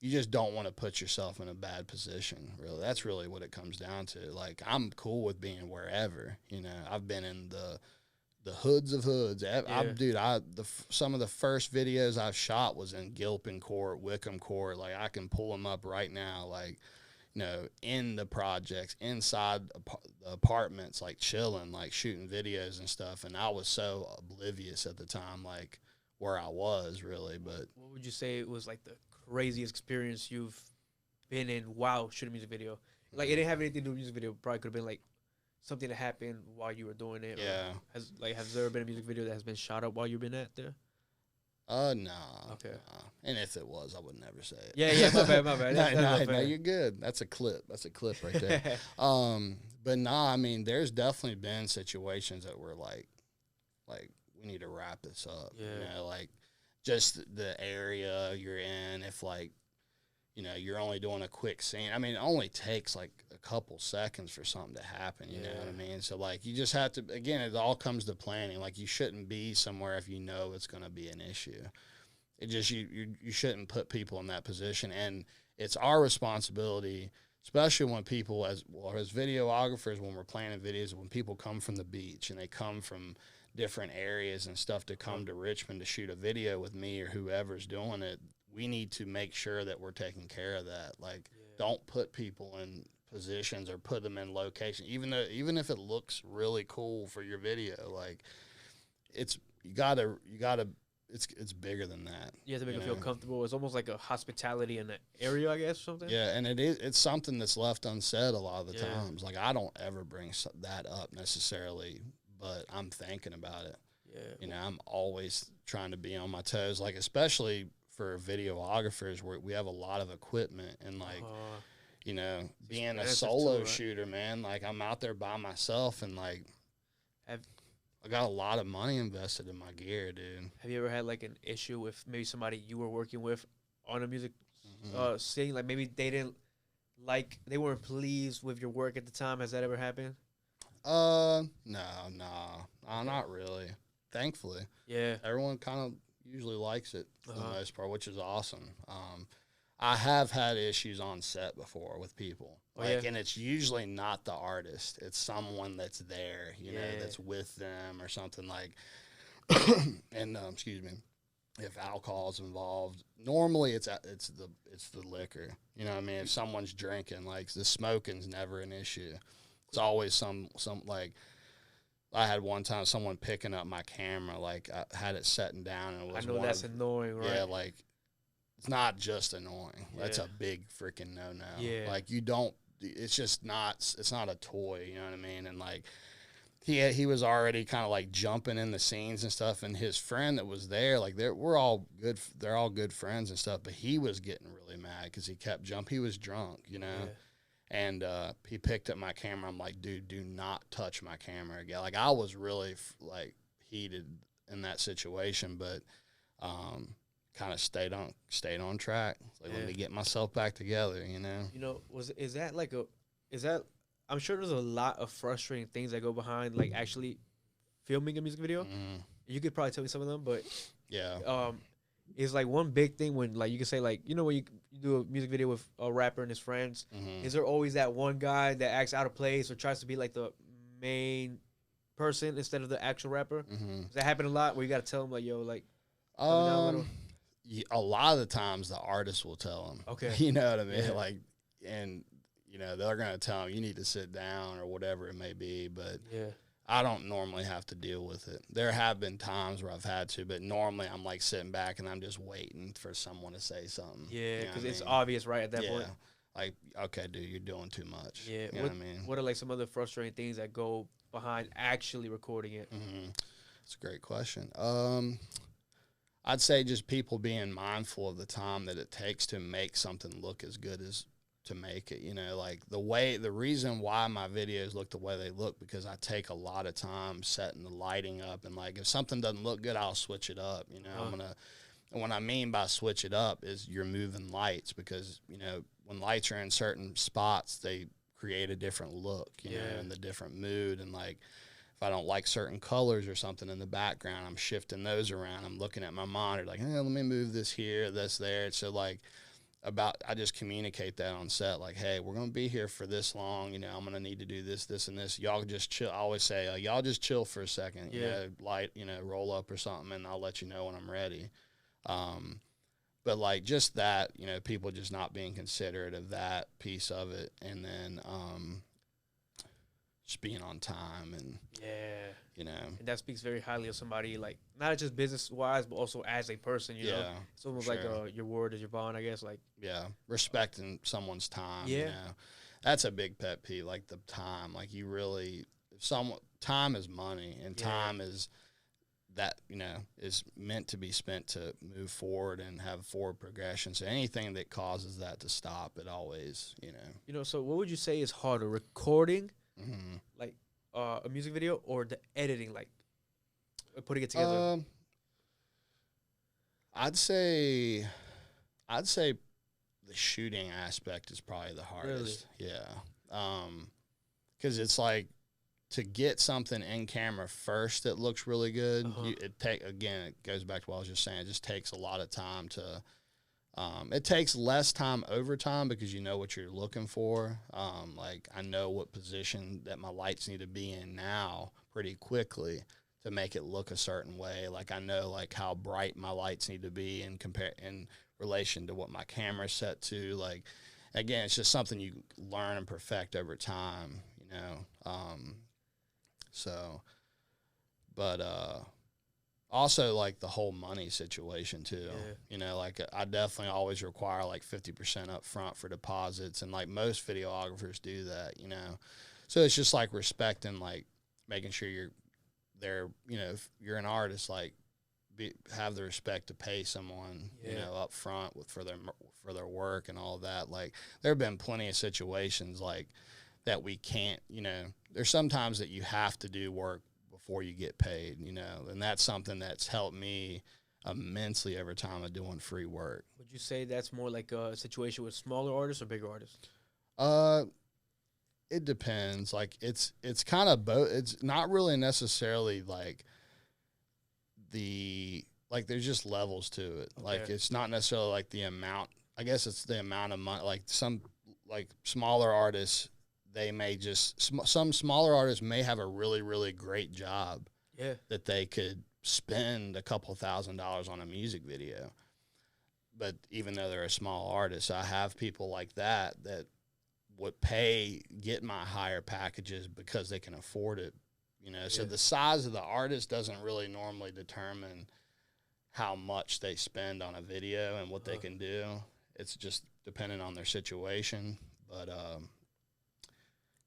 you just don't want to put yourself in a bad position, really. That's really what it comes down to. Like, I'm cool with being wherever, you know. I've been in the hoods of hoods. Some of the first videos I've shot was in Gilpin Court, Wickham Court. Like, I can pull them up right now, like, you know, in the projects, inside the apartments, like, chilling, like, shooting videos and stuff. And I was so oblivious at the time, like, where I was, really. But what would you say was, like, the craziest experience you've been in while shooting a music video? Like, it didn't have anything to do with music video. Probably could have been, like, something that happened while you were doing it. Yeah. Has there ever been a music video that has been shot up while you've been at there? No. Okay. And if it was, I would never say it. Yeah, my bad. No, you're good. That's a clip right there. But I mean, there's definitely been situations that were like, we need to wrap this up. Yeah. You know, like, just the area you're in. If like, you know, you're only doing a quick scene. I mean, it only takes like a couple seconds for something to happen. You know what I mean? So like, you just have to. Again, it all comes to planning. Like, you shouldn't be somewhere if you know it's going to be an issue. It just you shouldn't put people in that position, and it's our responsibility, especially when people as videographers, when we're planning videos, when people come from the beach and they come from different areas and stuff to come to Richmond to shoot a video with me or whoever's doing it, we need to make sure that we're taking care of that. Like, don't put people in positions or put them in location, even if it looks really cool for your video. Like, it's bigger than that. You have to make them feel comfortable. It's almost like a hospitality in the area, I guess, or something. Yeah, and it's something that's left unsaid a lot of the times. Like, I don't ever bring that up necessarily, but I'm thinking about it. Yeah. You know, I'm always trying to be on my toes, like, especially for videographers where we have a lot of equipment and, like, you know, being a solo shooter, man, like, I'm out there by myself and, like, I got a lot of money invested in my gear, dude. Have you ever had, like, an issue with maybe somebody you were working with on a music scene? Like, maybe they weren't pleased with your work at the time. Has that ever happened? No, not really. Thankfully. Yeah. Everyone kind of usually likes it for the most part, which is awesome. I have had issues on set before with people. And it's usually not the artist. It's someone that's there, you know, that's with them or something like. And excuse me, if alcohol's involved, normally it's the liquor. You know what I mean? If someone's drinking, like, the smoking's never an issue. It's always some like. I had one time someone picking up my camera, like, I had it setting down, and it was. I know that's annoying, right? Yeah, like, it's not just annoying. That's a big freaking no-no. Yeah. Like, you don't. It's just not. It's not a toy. You know what I mean? And, like, he was already kind of, like, jumping in the scenes and stuff. And his friend that was there, like, we're all good. They're all good friends and stuff. But he was getting really mad because he kept jumping. He was drunk, you know. Yeah. And he picked up my camera. I'm like, dude, do not touch my camera again. Like, I was really like heated in that situation, but kind of stayed on track. Like, let me get myself back together, you know. You know, is that I'm sure there's a lot of frustrating things that go behind, like, actually filming a music video. You could probably tell me some of them, but is, like, one big thing when, like, you can say, like, you know, when you do a music video with a rapper and his friends, is there always that one guy that acts out of place or tries to be, like, the main person instead of the actual rapper? Does that happen a lot where you got to tell him, like, yo, like, a lot of the times the artist will tell him. Okay. You know what I mean? Like, and, you know, they're going to tell him, you need to sit down or whatever it may be, but I don't normally have to deal with it. There have been times where I've had to, but normally I'm, like, sitting back and I'm just waiting for someone to say something. Yeah, because it's obvious right at that point. Like, okay, dude, you're doing too much. Yeah. You know what I mean? What are, like, some other frustrating things that go behind actually recording it? That's a great question. I'd say just people being mindful of the time that it takes to make something look as good as to make it, you know, like the reason why my videos look the way they look, because I take a lot of time setting the lighting up, and, like, if something doesn't look good, I'll switch it up, you know. And what I mean by switch it up is you're moving lights, because, you know, when lights are in certain spots, they create a different look, you know, and the different mood. And, like, if I don't like certain colors or something in the background, I'm shifting those around. I'm looking at my monitor, like, hey, let me move this here, this there. So, like, I just communicate that on set, like, hey, we're going to be here for this long, you know, I'm going to need to do this, this, and this. Y'all just chill. I always say, y'all just chill for a second, you know, light, you know, roll up or something, and I'll let you know when I'm ready. But, like, just that, you know, people just not being considerate of that piece of it, and then just being on time, and you know, and that speaks very highly of somebody, like, not just business wise, but also as a person. You know, it's almost like your word is your bond, I guess. Like, respecting someone's time. You know, that's a big pet peeve. Like, the time, like, you really, time is money, and time is that, you know, is meant to be spent to move forward and have forward progression. So anything that causes that to stop, it always, you know. You know, so what would you say is harder, recording, like, a music video, or the editing, like, putting it together? I'd say the shooting aspect is probably the hardest. Really? Yeah. Because it's like to get something in camera first that looks really good. It goes back to what I was just saying. It just takes a lot of time to. It takes less time over time because you know what you're looking for. Like I know what position that my lights need to be in now pretty quickly to make it look a certain way. Like I know like how bright my lights need to be in relation to what my camera's set to. Like again, it's just something you learn and perfect over time, you know. But also like the whole money situation too. Yeah. You know, like I definitely always require like 50% up front for deposits, and like most videographers do that, you know. So it's just like respecting, like making sure you're there, you know, if you're an artist, like have the respect to pay someone, you know, up front for their work and all that. Like there have been plenty of situations like that we can't, you know, there's sometimes that you have to do work before you get paid, you know, and that's something that's helped me immensely every time I'm doing free work. Would you say that's more like a situation with smaller artists or bigger artists? It depends. Like it's kind of both. It's not really necessarily like there's just levels to it. Okay. Like it's not necessarily like the amount. I guess it's the amount of money. Like some like smaller artists, they may just some smaller artists may have a really, really great job. Yeah. That they could spend a couple $1,000s on a music video. But even though they're a small artist, I have people like that would get my higher packages because they can afford it, you know. So the size of the artist doesn't really normally determine how much they spend on a video and what they can do. It's just dependent on their situation. But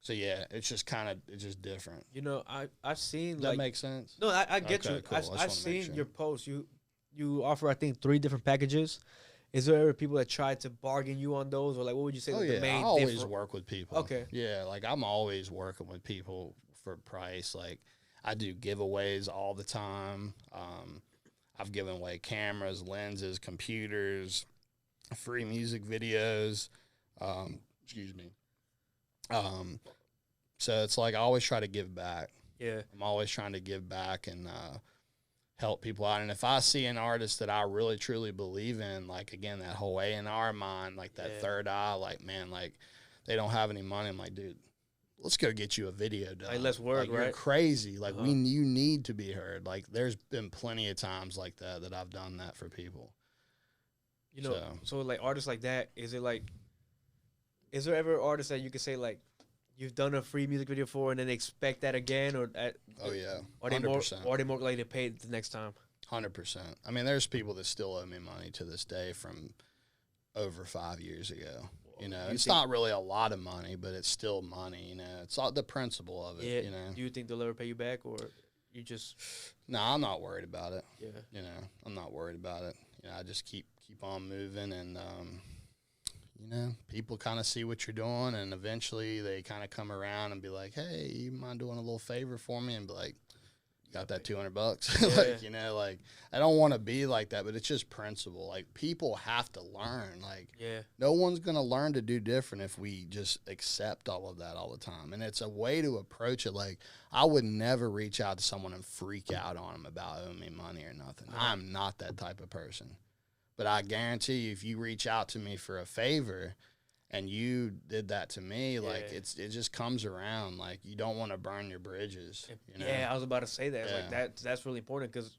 so yeah, it's just different. You know, I've seen that makes sense. No, I get you. Cool. I've seen your post. You offer, I think, 3 different packages. Is there ever people that try to bargain you on those, or like what would you say? The main I always work with people. Okay. Yeah, like I'm always working with people for price. Like I do giveaways all the time. I've given away cameras, lenses, computers, free music videos. Excuse me. So it's like I always try to give back. Yeah. I'm always trying to give back and help people out. And if I see an artist that I really truly believe in, like again, that whole A&R mind, like that third eye, like man, like they don't have any money. I'm like, dude, let's go get you a video done. Like, let's work, like, right? You're crazy. Like you need to be heard. Like there's been plenty of times like that I've done that for people. You know, so like artists like that, is there ever artists that you could say like you've done a free music video for and then expect that again, or oh yeah, 100%. Are they more likely to pay the next time? 100%. I mean, there's people that still owe me money to this day from over 5 years ago. You know, it's not really a lot of money, but it's still money. You know, it's all the principle of it. Yeah. You know, do you think they'll ever pay you back, or you just? No, I'm not worried about it. Yeah. You know, I'm not worried about it. You know, I just keep on moving and. You know, people kind of see what you're doing, and eventually they kind of come around and be like, hey, you mind doing a little favor for me? And be like, got that $200? Yeah. Like, you know, like, I don't want to be like that, but it's just principle. Like, people have to learn. Like, no one's going to learn to do different if we just accept all of that all the time. And it's a way to approach it. Like, I would never reach out to someone and freak out on them about owing me money or nothing. I'm not that type of person. But I guarantee you, if you reach out to me for a favor and you did that to me, like it just comes around. Like you don't want to burn your bridges. You know? Yeah, I was about to say that. Yeah. Like that's really important because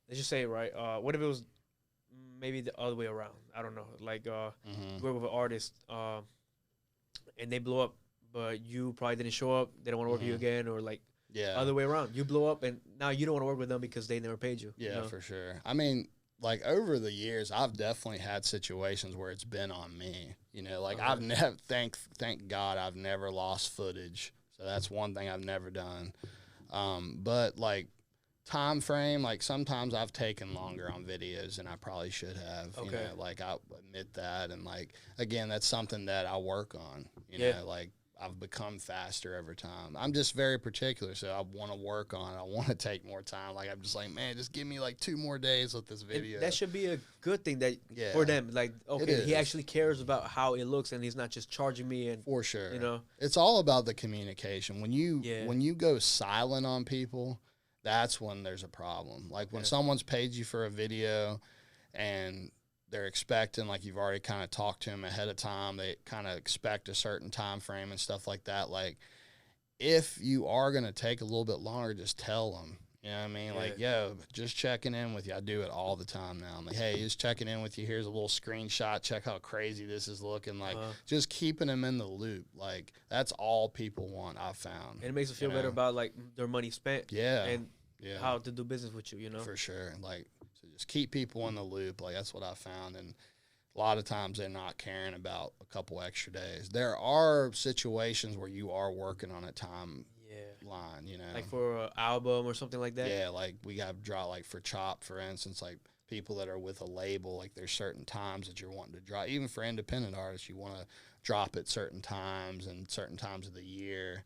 let's just say, right, what if it was maybe the other way around? I don't know. Like you work with an artist and they blow up, but you probably didn't show up. They don't want to work with you again, or like other way around. You blow up and now you don't want to work with them because they never paid you. Yeah, you know? For sure. I mean, like over the years, I've definitely had situations where it's been on me. You know, like I've never, thank God, I've never lost footage. So that's one thing I've never done. But like time frame, like sometimes I've taken longer on videos than I probably should have. You know, like I admit that, and like again, that's something that I work on. You know, like I've become faster every time. I'm just very particular, so I want to work on it. I want to take more time. Like I'm just like, man, just give me like 2 more days with this video. And that should be a good thing that for them. Like, okay, he actually cares about how it looks, and he's not just charging me. And for sure, you know, it's all about the communication. When you go silent on people, that's when there's a problem. Like when someone's paid you for a video, and they're expecting, like you've already kind of talked to them ahead of time, they kind of expect a certain time frame and stuff like that. Like if you are going to take a little bit longer, just tell them, you know what I mean? Like, yo, just checking in with you. I do it all the time now. I'm like, hey, just checking in with you. Here's a little screenshot. Check how crazy this is looking. Like just keeping them in the loop. Like that's all people want, I've found. And it makes them feel better about like their money spent. Yeah. And how to do business with you, you know? For sure. Like, just keep people in the loop. Like that's what I found. And a lot of times they're not caring about a couple extra days. There are situations where you are working on a timeline, you know, like for an album or something like that. Yeah, like we got to draw, like for Chop, for instance, like people that are with a label, like there's certain times that you're wanting to drop. Even for independent artists, you want to drop at certain times and certain times of the year,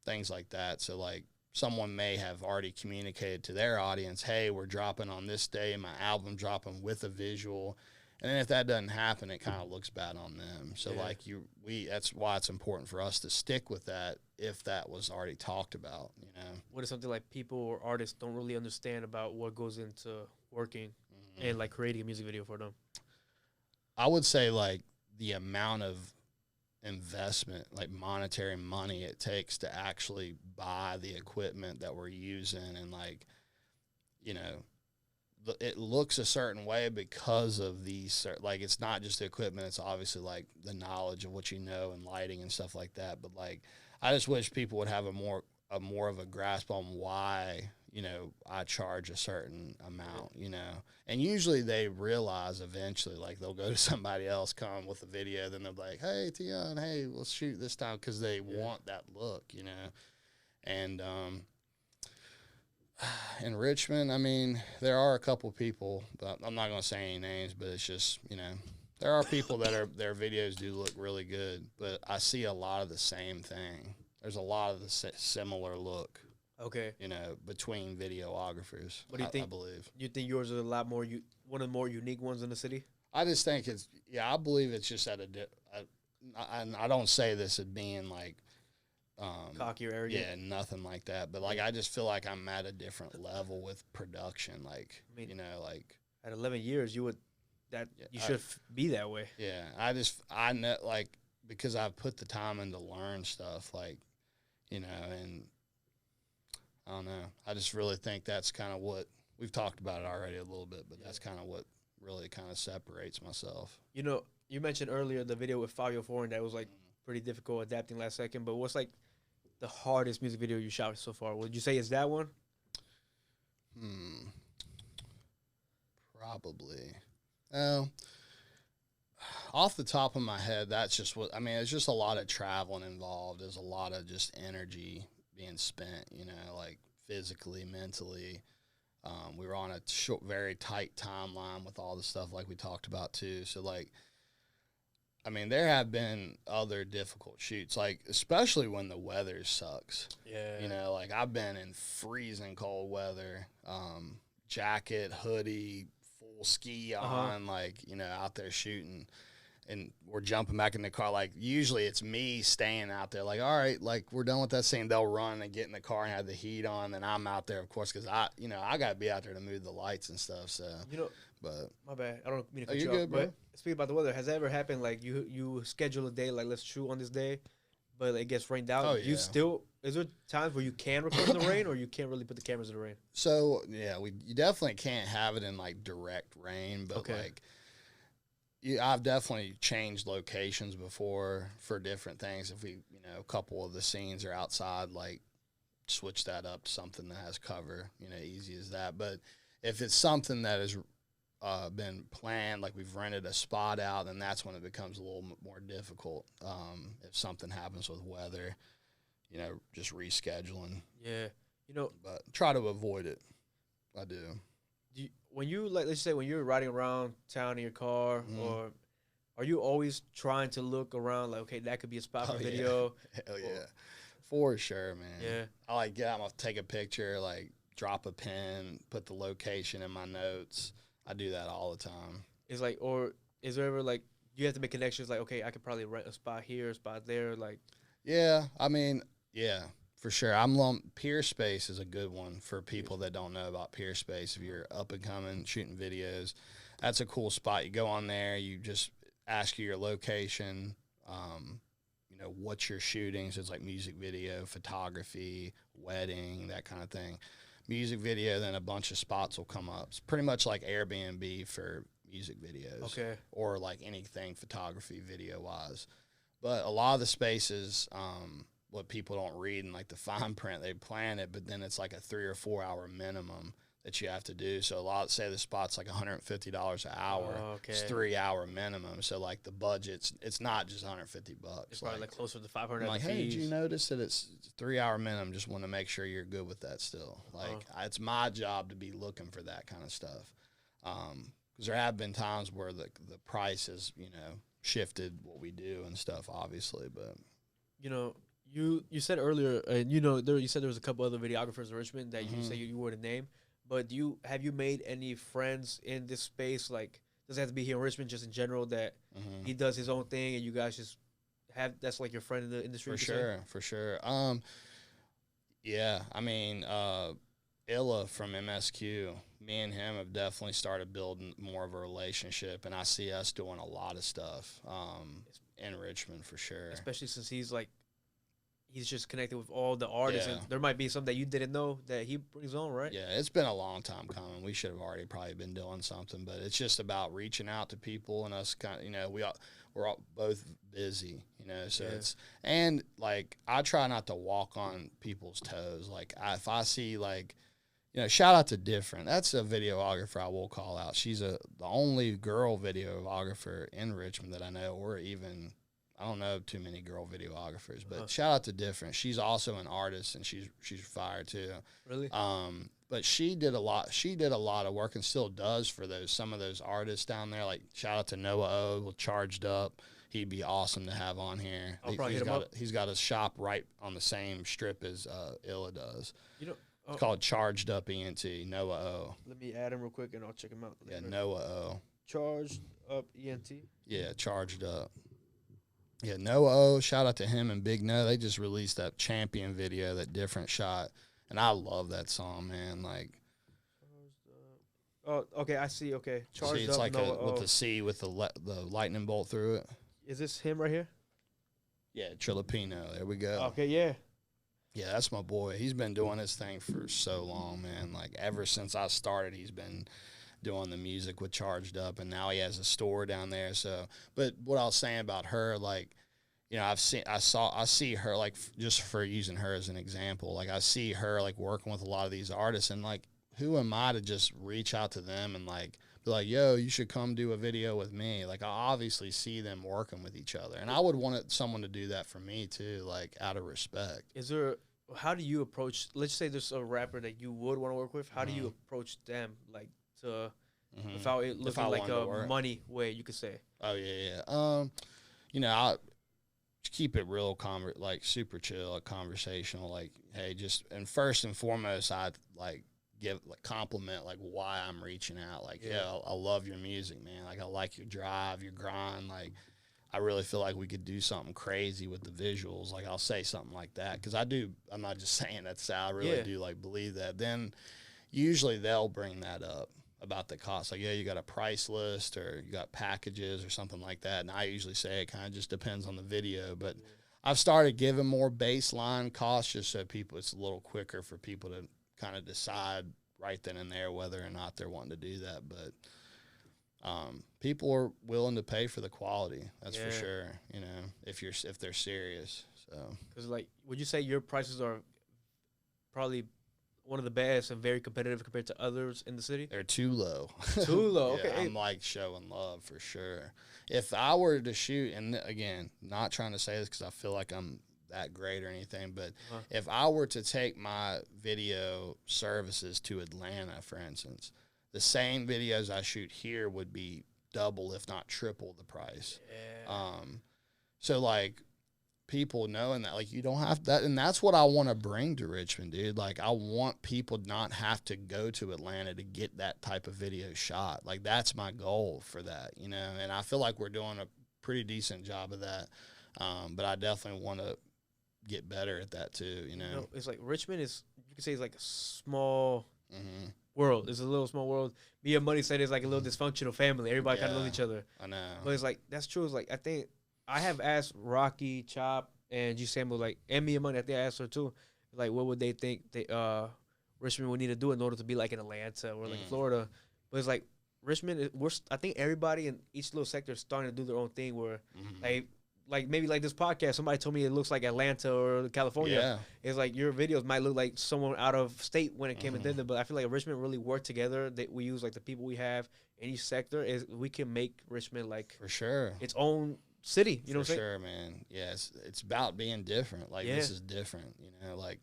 things like that. So like, someone may have already communicated to their audience, hey, we're dropping on this day, my album dropping with a visual. And then if that doesn't happen, it kind of looks bad on them. So like that's why it's important for us to stick with that if that was already talked about, you know. What is something like people or artists don't really understand about what goes into working and like creating a music video for them? I would say like the amount of investment, like monetary money it takes to actually buy the equipment that we're using, and like, you know, it looks a certain way because of these, like it's not just the equipment, it's obviously like the knowledge of what you know and lighting and stuff like that. But like I just wish people would have a more of a grasp on why, you know, I charge a certain amount, you know. And usually they realize eventually, like they'll go to somebody else, come with a video, then they'll be like, hey, Teon, hey, let's shoot this time, because they want that look, you know. And in Richmond, I mean, there are a couple people, but I'm not going to say any names, but it's just, you know, there are people that their videos do look really good, but I see a lot of the same thing. There's a lot of the similar look. Okay. You know, between videographers. What do you think? I believe. You think yours is a lot more, one of the more unique ones in the city? I just think it's, I believe it's just I don't say this as being like, cocky or arrogant. Yeah, nothing like that. But like, I just feel like I'm at a different level with production. Like, I mean, you know, like at 11 years, you should be that way. Yeah. I know, like, because I've put the time in to learn stuff, like, you know, and I don't know. I just really think that's kind of what we've talked about it already a little bit, but that's kind of what really kind of separates myself. You know, you mentioned earlier the video with fivio, and that was like pretty difficult adapting last second. But what's like the hardest music video you shot so far? Would you say it's that one? Probably. Off the top of my head, that's just what I mean. It's just a lot of traveling involved. There's a lot of just energy being spent, you know, like physically, mentally. We were on a very tight timeline with all the stuff like we talked about too. So like, I mean, there have been other difficult shoots, like especially when the weather sucks. Yeah. You know, like I've been in freezing cold weather, jacket, hoodie, full ski on, like, you know, out there shooting. And we're jumping back in the car. Like, usually it's me staying out there. Like, all right, like, we're done with that scene. They'll run and get in the car and have the heat on. And I'm out there, of course, because I got to be out there to move the lights and stuff. So, you know, but my bad. I don't mean to cut you you good, off. bro? But speaking about the weather, has that ever happened? Like, you schedule a day, like, let's shoot on this day, but it gets rained out. Oh, yeah. Is there times where you can record in the rain, or you can't really put the cameras in the rain? So, yeah, you definitely can't have it in, like, direct rain. But, like, I've definitely changed locations before for different things. If a couple of the scenes are outside, like switch that up to something that has cover, easy as that. But if it's something that has been planned, like we've rented a spot out, then that's when it becomes a little more difficult. If something happens with weather, just rescheduling. Yeah. But try to avoid it. I do. When you, like, let's say when you're riding around town in your car, or Are you always trying to look around like, okay, that could be a spot for video? Hell yeah. For sure, man. Yeah. I like I'm gonna take a picture, like drop a pin, put the location in my notes. I do that all the time. It's like, or is there ever like you have to make connections? Like, okay, I could probably rent a spot here, a spot there. Like, Yeah, I mean, yeah, for sure. Peer Space is a good one for people that don't know about Peer Space. If you're up and coming shooting videos, that's a cool spot. You go on there, you just ask you your location, you know, what you're shooting. So it's like music video, photography, wedding, that kind of thing. Music video, then a bunch of spots will come up. It's pretty much like Airbnb for music videos. okay, Or like anything photography, video wise. But a lot of the spaces, what people don't read in like the fine print, they plan it, but then it's like a 3 or 4 hour minimum that you have to do. So say the spot's like $150 an hour. okay. It's 3 hour minimum. So like the budget's, it's not just $150. It's probably like closer to 500. I'm like, hey, fees. did you notice that it's 3 hour minimum? Just want to make sure you're good with that still. Like it's my job to be looking for that kind of stuff. Because there have been times where the price has, you know, shifted what we do and stuff, obviously. But you know, you said earlier, and you know, you said there was a couple other videographers in Richmond that you say you were to name. But have you made any friends in this space? Like, does it have to be here in Richmond, just in general, that he does his own thing and you guys just that's like your friend in the industry? For sure. Yeah, I mean, Illa from MSQ, me and him have definitely started building more of a relationship, and I see us doing a lot of stuff in Richmond for sure. Especially since he's just connected with all the artists, and there might be some that you didn't know that he brings on, right? Yeah, it's been a long time coming. We should have already probably been doing something, but it's just about reaching out to people and us kind of, you know, we're all both busy, you know, so it's, and like, I try not to walk on people's toes. Like, if I see, like, you know, shout out to Different. That's a videographer I will call out. She's the only girl videographer in Richmond that I know, or even, I don't know too many girl videographers, but shout out to Different. She's also an artist, and she's fire too. Really? But she did a lot. She did a lot of work and still does for some of those artists down there. Like, shout out to Noah O, Charged Up. He'd be awesome to have on here. He's got a shop right on the same strip as Illa does. You know, it's called Charged Up ENT. Noah O. Let me add him real quick, and I'll check him out. Yeah, Noah O. Charged Up ENT. Yeah, Charged Up. Yeah, Noah O, shout out to him and Big No. They just released that Champion video, that Different shot, and I love that song, man. Like, oh, okay, I see. Okay, Charged see, it's Up like Noah with the C with the lightning bolt through it. Is this him right here? Yeah, Trilipino. There we go. Okay, yeah. Yeah, that's my boy. He's been doing his thing for so long, man. Like, ever since I started, he's been doing the music with Charged Up, and now he has a store down there. So, but what I was saying about her, like, you know, I see her, like, just for using her as an example, like, I see her, like, working with a lot of these artists, and, like, who am I to just reach out to them and, like, be like, yo, you should come do a video with me? Like, I obviously see them working with each other, and I would want someone to do that for me too, like, out of respect. How do you approach, let's say there's a rapper that you would want to work with, how do you approach them, like, to without it looking like a money way, you could say? Oh yeah. You know, I keep it real, like, super chill, like, conversational. Like, hey, and first and foremost, I like compliment, like, why I'm reaching out. Like, yeah, I love your music, man. Like, I like your drive, your grind. Like, I really feel like we could do something crazy with the visuals. Like, I'll say something like that, because I'm not just saying that. I really do, like, believe that. Then usually they'll bring that up about the cost. Like, yeah, you got a price list, or you got packages or something like that. And I usually say it kind of just depends on the video. But I've started giving more baseline costs just so it's a little quicker for people to kind of decide right then and there whether or not they're wanting to do that. But people are willing to pay for the quality. That's for sure. You know, if they're serious. So, because, like, would you say your prices are probably one of the best and very competitive compared to others in the city? They're too low. Too low. Yeah, okay. I'm, like, showing love for sure. If I were to shoot, and again, not trying to say this because I feel like I'm that great or anything, but if I were to take my video services to Atlanta, for instance, the same videos I shoot here would be double, if not triple the price. Yeah. So like people knowing that, like, you don't have that. And that's what I want to bring to Richmond, dude. Like, I want people to not have to go to Atlanta to get that type of video shot. Like, that's my goal for that, you know? And I feel like we're doing a pretty decent job of that. But I definitely want to get better at that too, you know? It's like Richmond is, you could say it's like a small world. It's a little small world. Me and Money said it's like a little dysfunctional family. Everybody kind of knows each other. I know. But it's like, that's true. It's like, I think I have asked Rocky, Chop, and G Samuel, like, and me and Money, I think I asked her too, like, what would they think Richmond would need to do in order to be like in Atlanta or like Florida? But it's like, Richmond, I think everybody in each little sector is starting to do their own thing where, like maybe like this podcast, somebody told me it looks like Atlanta or California. Yeah. It's like your videos might look like someone out of state when it came in there, but I feel like Richmond really worked together. That we use like the people we have in each sector is we can make Richmond like for sure its own city. You know what I'm saying? For sure, man. Yeah, it's about being different. Like this is different. You know, like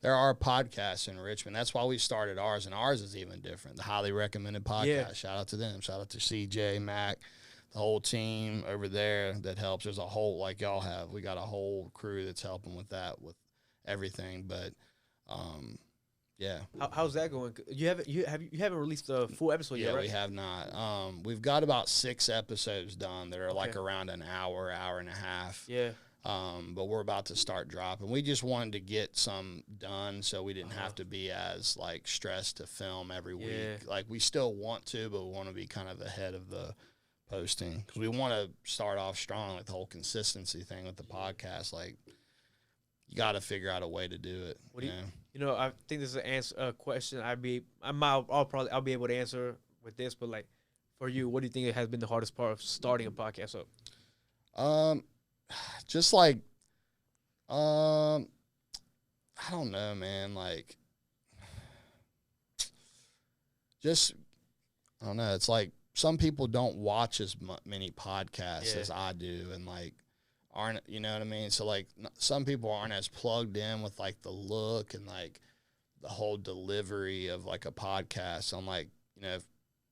there are podcasts in Richmond. That's why we started ours, and ours is even different. The Highly Recommended Podcast. Yeah. Shout out to them. Shout out to CJ, Mac, the whole team over there that helps. There's a whole, like y'all have, we got a whole crew that's helping with that, with everything. But yeah. How's that going? You haven't released the full episode yet, right? Yeah, we have not. We've got about 6 episodes done that are like around an hour and a half. Yeah. But we're about to start dropping. We just wanted to get some done so we didn't have to be as like stressed to film every week. Like we still want to, but we want to be kind of ahead of the posting because we want to start off strong, like the whole consistency thing with the podcast. Like you got to figure out a way to do it. You know, I think this is a question I'll be able to answer with this, but like for you, what do you think has been the hardest part of starting a podcast up? Just like, I don't know, man. Like, just, I don't know. It's like some people don't watch as many podcasts as I do, and like aren't, you know what I mean? So like some people aren't as plugged in with like the look and like the whole delivery of like a podcast. So I'm like, you know, if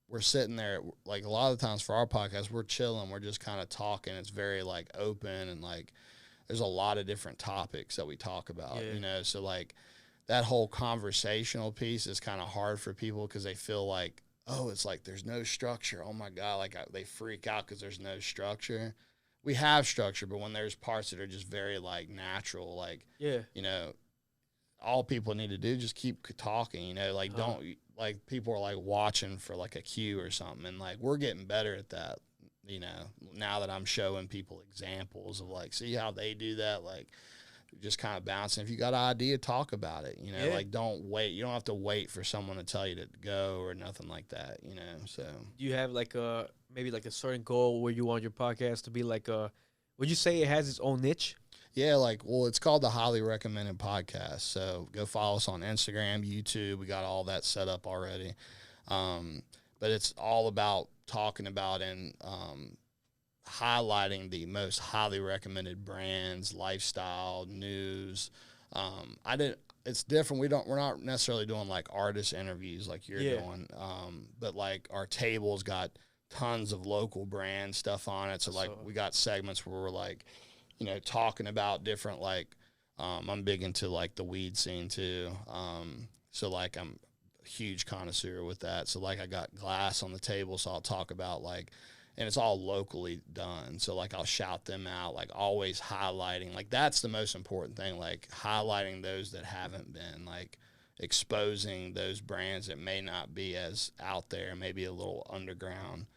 we're sitting there, like a lot of the times for our podcast, we're chilling, we're just kind of talking. It's very like open, and like there's a lot of different topics that we talk about, you know? So like that whole conversational piece is kind of hard for people because they feel like, oh, it's like there's no structure. Oh my God, like they freak out because there's no structure. We have structure, but when there's parts that are just very like natural, like, you know, all people need to do is just keep talking, you know, like don't, like people are like watching for like a cue or something. And like, we're getting better at that, you know, now that I'm showing people examples of like, see how they do that. Like just kind of bouncing. If you got an idea, talk about it, you know, like don't wait. You don't have to wait for someone to tell you to go or nothing like that, you know? So do you have like maybe like a certain goal where you want your podcast to be like would you say it has its own niche? Yeah, like, well, it's called the Highly Recommended Podcast. So go follow us on Instagram, YouTube. We got all that set up already. But it's all about talking about and highlighting the most highly recommended brands, lifestyle, news. It's different. We're not necessarily doing like artist interviews like you're doing. But like our table's got tons of local brand stuff on it. So like we got segments where we're like, you know, talking about different, like, I'm big into like the weed scene too. So like I'm a huge connoisseur with that. So like I got glass on the table, so I'll talk about like, and it's all locally done. So like I'll shout them out, like always highlighting, like that's the most important thing, like highlighting those that haven't been, like exposing those brands that may not be as out there, maybe a little underground.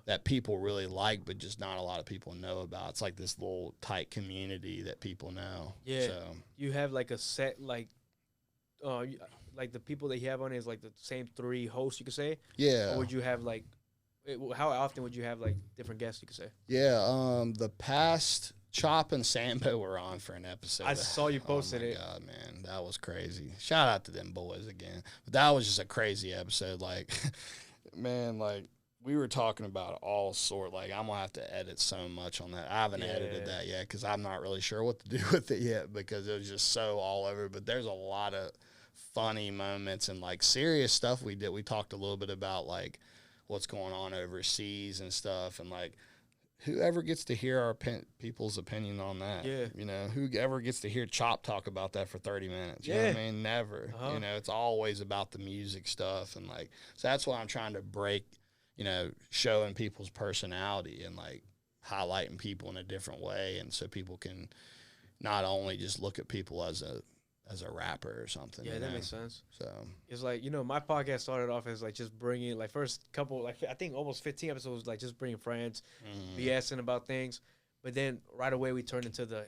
That people really like, but just not a lot of people know about. It's like this little tight community that people know. Yeah. So you have like a set, like the people that you have on is like the same 3 hosts, you could say? Yeah. Or would you have like, how often would you have like different guests, you could say? Yeah. The past Chop and Sambo were on for an episode. I saw you posted it. Oh my God, man, that was crazy. Shout out to them boys again. But that was just a crazy episode. Like, man, like, we were talking about all sort. Like, I'm going to have to edit so much on that. I haven't edited that yet because I'm not really sure what to do with it yet because it was just so all over. But there's a lot of funny moments and, like, serious stuff we did. We talked a little bit about, like, what's going on overseas and stuff, and like whoever gets to hear our people's opinion on that. Yeah. You know, whoever gets to hear Chop talk about that for 30 minutes. You know what I mean? Never. You know, it's always about the music stuff. And, like, so that's why I'm trying to break, you know, showing people's personality and, like, highlighting people in a different way. And so people can not only just look at people as a rapper or something. Yeah, that makes sense. So it's like, you know, my podcast started off as like just bringing like first couple, like I think almost 15 episodes, like just bringing friends, BSing about things. But then right away we turned into the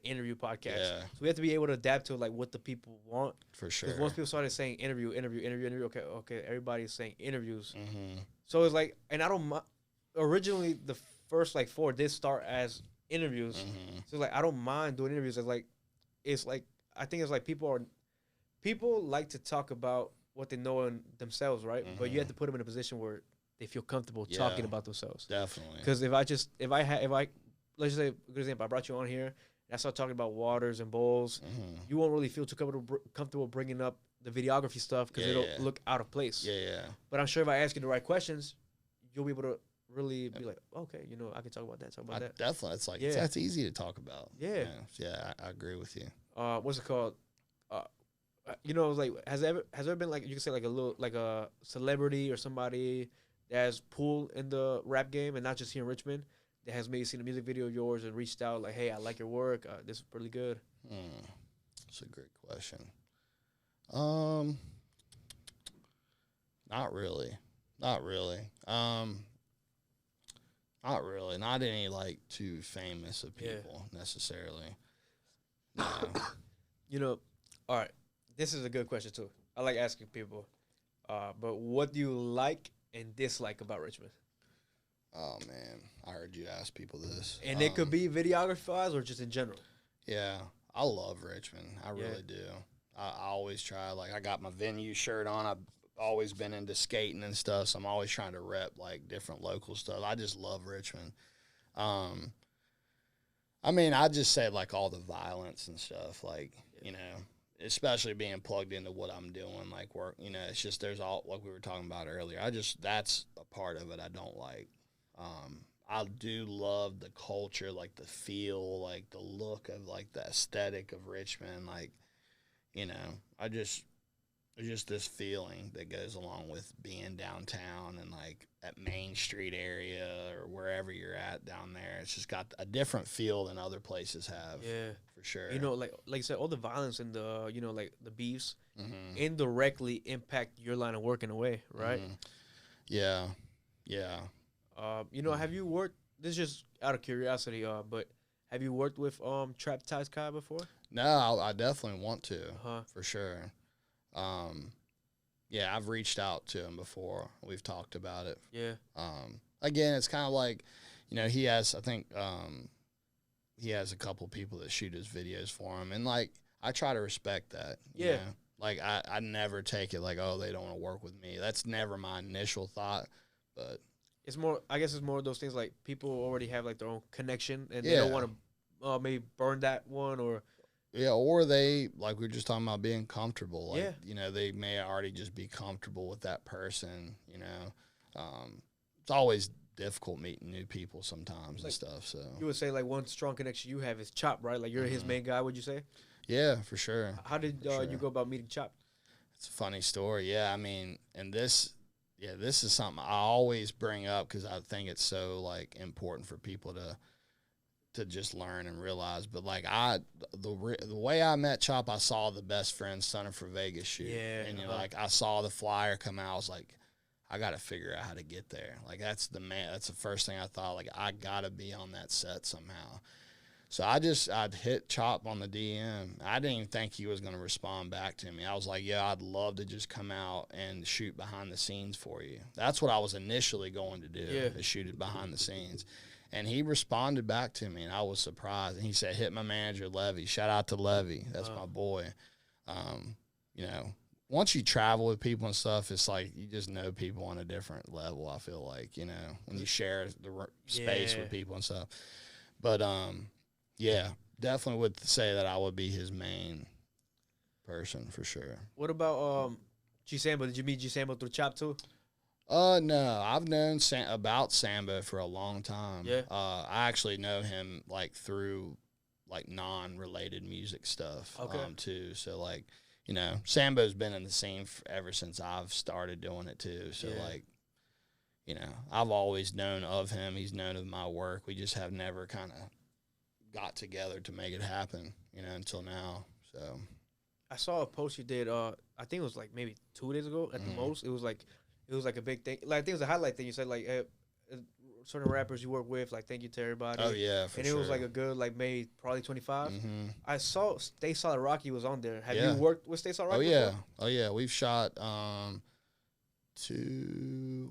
interview podcast. Yeah. So we have to be able to adapt to like what the people want. For sure. Because once people started saying interview, okay, everybody's saying interviews. So it's like, and I don't originally the first like 4 did start as interviews. So like I don't mind doing interviews. It's like I think it's like people like to talk about what they know in themselves, right? But you have to put them in a position where they feel comfortable talking about themselves. Definitely. Because if I let's just say, a good example, I brought you on here and I start talking about waters and bowls, you won't really feel too comfortable bringing up the videography stuff because it'll look out of place. Yeah. But I'm sure if I ask you the right questions, you'll be able to really be like, okay, you know, I can talk about that, Definitely. It's like, that's easy to talk about. Yeah. I agree with you. What's it called? You know, like has there been like you can say like a little like a celebrity or somebody that has pulled in the rap game and not just here in Richmond that has maybe seen a music video of yours and reached out like, hey, I like your work. This is pretty good. That's a great question. Not really. Not any like too famous of people necessarily. No. You know, all right. This is a good question too. I like asking people. But what do you like and dislike about Richmond? Oh man, I heard you ask people this. And it could be videography or just in general. Yeah, I love Richmond. I really do. I always try. Like I got my venue shirt on. I've always been into skating and stuff, so I'm always trying to rep like different local stuff. I just love Richmond. I mean, I just say like all the violence and stuff, like, you know, especially being plugged into what I'm doing, like work, you know, it's just, there's all, like we were talking about earlier. That's a part of it I don't like. I do love the culture, like the feel, like the look of like the aesthetic of Richmond. Like, you know, there's just this feeling that goes along with being downtown and like at Main Street area or wherever you're at down there. It's just got a different feel than other places have. Yeah, for sure. You know, like you said, all the violence and the, you know, like the beefs indirectly impact your line of work in a way, right? Yeah. You know, have you worked, this is just out of curiosity, but have you worked with Trap Ties Kai before? No, I definitely want to, for sure. Yeah, I've reached out to him before. We've talked about it. Yeah. Again, it's kind of like, you know, he has, I think, he has a couple people that shoot his videos for him. And, like, I try to respect that. You know? Like, I never take it like, oh, they don't want to work with me. That's never my initial thought. But it's more, I guess it's more of those things like people already have, like, their own connection. And they don't want to maybe burn that one or. Yeah, or they, like we were just talking about being comfortable. Like, you know, they may already just be comfortable with that person, you know. It's always difficult meeting new people sometimes and stuff, so. You would say, like, one strong connection you have is Chop, right? Like, you're his main guy, would you say? Yeah, for sure. How did you go about meeting Chop? It's a funny story, yeah. I mean, and this is something I always bring up because I think it's so, like, important for people to just learn and realize. But like the way I met Chop, I saw the Best Friends Stunner for Vegas shoot, and you know, like I saw the flyer come out. I was like, I got to figure out how to get there. Like that's the first thing I thought. Like I got to be on that set somehow. So I'd hit Chop on the DM. I didn't even think he was going to respond back to me. I was like, yeah, I'd love to just come out and shoot behind the scenes for you. That's what I was initially going to do, is shoot it behind the scenes. And he responded back to me, and I was surprised. And he said, hit my manager, Levy. Shout out to Levy. That's my boy. You know, once you travel with people and stuff, it's like you just know people on a different level, I feel like, you know, when you share the space with people and stuff. But, yeah, definitely would say that I would be his main person for sure. What about G Sambo? Did you meet G Sambo through Chop too? No, I've known about Sambo for a long time. Yeah. I actually know him like through like non-related music stuff. Okay. Too. So like, you know, Sambo's been in the scene ever since I've started doing it too. So like, you know, I've always known of him. He's known of my work. We just have never kind of got together to make it happen, you know, until now. So I saw a post you did. I think it was like maybe 2 days ago at the most. It was like a big thing. Like I think it was a highlight thing. You said like certain rappers you work with, like thank you to everybody. Oh yeah, for and sure. it was like a good like maybe probably 25. Mm-hmm. I saw Stay Solid Rocky was on there. Have Yeah. you worked with Stay Solid Rocky? Oh yeah. We've shot two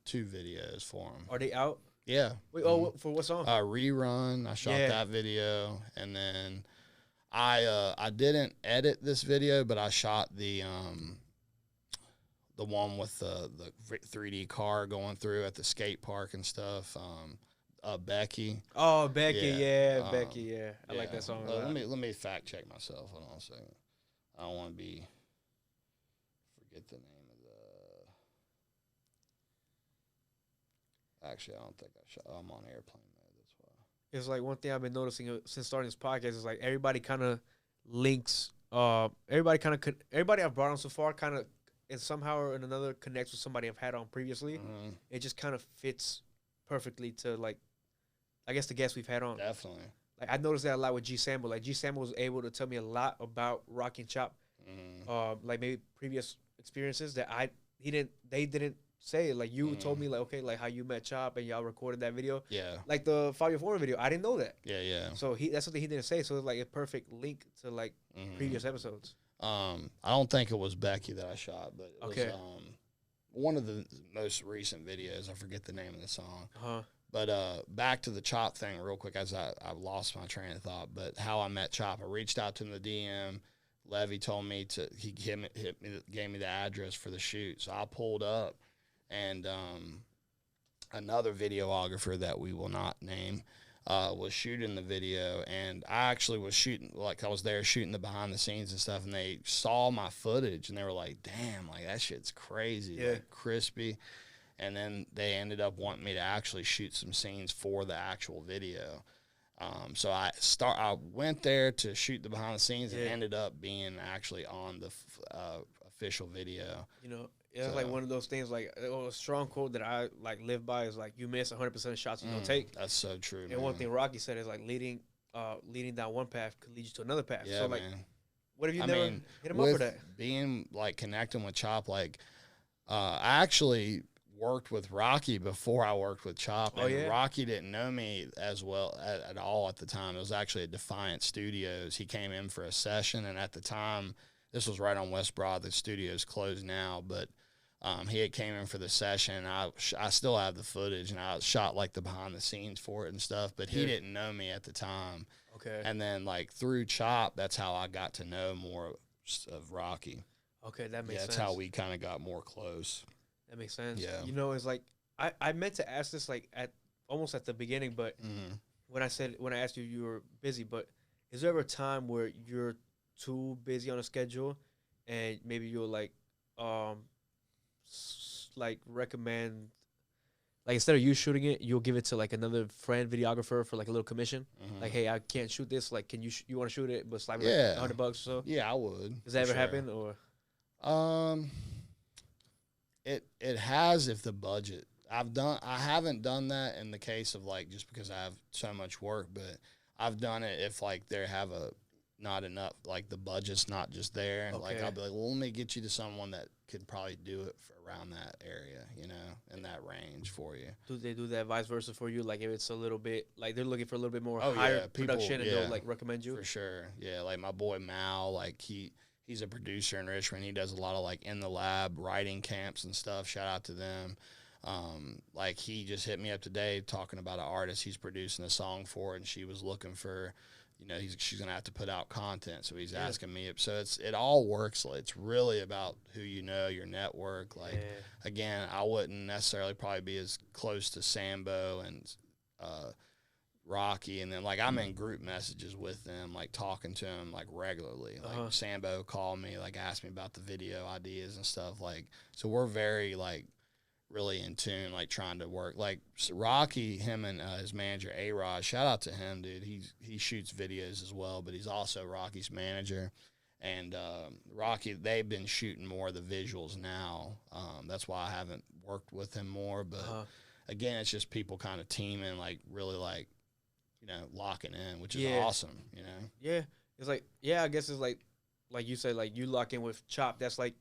videos for him. Are they out? Yeah. Wait, oh, for what song? Rerun. I shot that video, and then I didn't edit this video, but I shot the one with the 3D car going through at the skate park and stuff. Becky. Oh, Becky, Becky, yeah. I like that song. Let me fact check myself. Hold on a second. I don't want to forget the name of the. Actually, I don't think I shot. I'm on airplane mode. That's why. It's like one thing I've been noticing since starting this podcast is like everybody kind of links. Everybody I've brought on so far kind of and somehow or another connects with somebody I've had on previously. Mm-hmm. It just kind of fits perfectly to like, I guess the guests we've had on. Definitely. Like I noticed that a lot with G Sambo. Like G Sambo was able to tell me a lot about Rock and Chop, like maybe previous experiences that they didn't say. Like you told me like okay, like how you met Chop and y'all recorded that video. Yeah. Like the Fivio video, I didn't know that. Yeah. So that's something he didn't say. So it's like a perfect link to like previous episodes. I don't think it was Becky that I shot, but it okay. was one of the most recent videos. I forget the name of the song. Uh-huh. But back to the Chop thing real quick, as I lost my train of thought. But how I met Chop, I reached out to him in the DM. Levy told me he gave me the address for the shoot. So I pulled up, and another videographer that we will not name was shooting the video, and I actually was shooting, like I was there shooting the behind the scenes and stuff, and they saw my footage and they were like, damn, like that shit's crazy, like crispy. And then they ended up wanting me to actually shoot some scenes for the actual video. So I went there to shoot the behind the scenes and ended up being actually on the official video. You know, it's like one of those things, like a strong quote that I like live by is like, you miss 100% of shots you don't take. That's so true, And man. one thing Rocky said is like leading down one path could lead you to another path. Yeah, so like, man. what if you never hit him up for that? Being like connecting with Chop, like I actually worked with Rocky before I worked with Chop, and Rocky didn't know me as well at all at the time. It was actually at Defiant Studios. He came in for a session, and at the time, this was right on West Broad. The studio's closed now, but he had came in for the session. I still have the footage, and I shot like the behind the scenes for it and stuff, but he didn't know me at the time. Okay. And then like through Chop, that's how I got to know more of Rocky. Okay, that makes sense. That's how we kind of got more close. That makes sense. Yeah. You know, it's like I meant to ask this like almost at the beginning, but when I asked you, you were busy. But is there ever a time where you're too busy on a schedule, and maybe you'll like recommend, like instead of you shooting it, you'll give it to like another friend videographer for like a little commission. Like, hey, I can't shoot this. Like, can you you want to shoot it, but slide me like $100 or so? Yeah, I would. Does that ever happen or? It has if the budget. I haven't done that in the case of like just because I have so much work, but I've done it if like they have not enough, like the budget's not just there. Okay. Like I'll be like, well, let me get you to someone that could probably do it for around that area, you know, in that range for you. Do they do that vice versa for you? Like if it's a little bit, like they're looking for a little bit more higher production and they'll like recommend you? For sure. Yeah, like my boy Mal, like he's a producer in Richmond. He does a lot of like in the lab writing camps and stuff. Shout out to them. Like he just hit me up today talking about an artist he's producing a song for, and she was looking for, you know, she's gonna have to put out content, so he's asking me. So it all works. It's really about who you know, your network. Like again, I wouldn't necessarily probably be as close to Sambo and Rocky, and then like I'm in group messages with them, like talking to them like regularly. Like Sambo called me, like asked me about the video ideas and stuff. Like, so we're very like really in tune, like trying to work. Like Rocky, him and his manager A-Rod, shout out to him, dude. He shoots videos as well, but he's also Rocky's manager. And Rocky, they've been shooting more of the visuals now. That's why I haven't worked with him more. But again, it's just people kind of teaming, like really like, you know, locking in, which is awesome, you know? Yeah. It's like, yeah, I guess it's like you said, like you lock in with Chop. That's like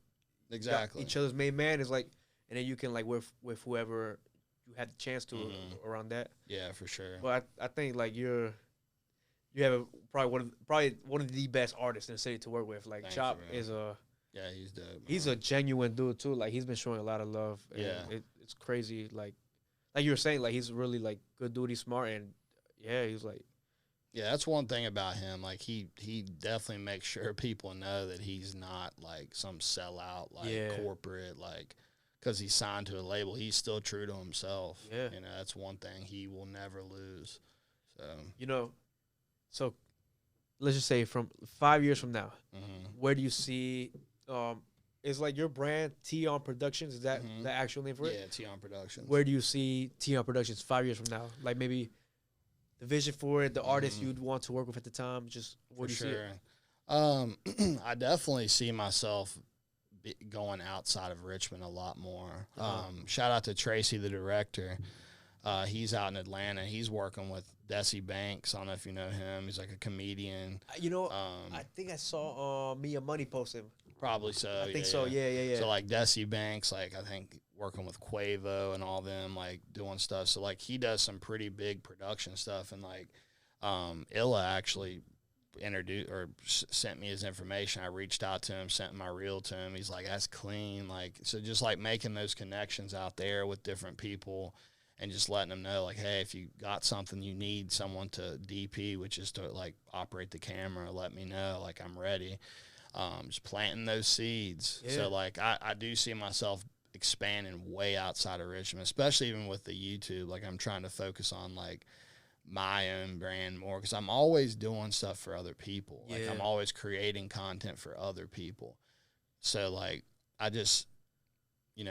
exactly each other's main man is like, and then you can like with whoever you had the chance to around that. Yeah, for sure. But I think like you have probably one of the best artists in the city to work with. Like Chop is he's dope. He's a genuine dude too. Like he's been showing a lot of love. And it's crazy. Like you were saying, like he's really like good dude. He's smart and he's like. Yeah, that's one thing about him. Like he definitely makes sure people know that he's not like some sellout, like corporate, like because he's signed to a label. He's still true to himself. Yeah, you know that's one thing he will never lose. So so let's just say from 5 years from now, where do you see? Is like your brand Teon Productions? Is that the actual name for it? Yeah, Teon Productions. Where do you see Teon Productions 5 years from now? Like maybe the vision for it, the artists you'd want to work with at the time. Just where do you see it? I definitely see myself going outside of Richmond a lot more. Shout out to Tracy, the director. He's out in Atlanta. He's working with Desi Banks. I don't know if you know him. He's like a comedian. I think I saw Mia Money post him. Probably so. I think so. Yeah. So like Desi Banks, like I think working with Quavo and all them, like doing stuff. So like he does some pretty big production stuff, and like Illa actually introduced or sent me his information. I reached out to him, sent my reel to him. He's like, that's clean. Like, so just like making those connections out there with different people and just letting them know, like, hey, if you got something you need someone to DP, which is to like operate the camera, let me know, like I'm ready. Just planting those seeds. Yeah. So like I do see myself expanding way outside of Richmond, especially even with the YouTube. Like I'm trying to focus on like my own brand more because I'm always doing stuff for other people. Like I'm always creating content for other people. So like I just, we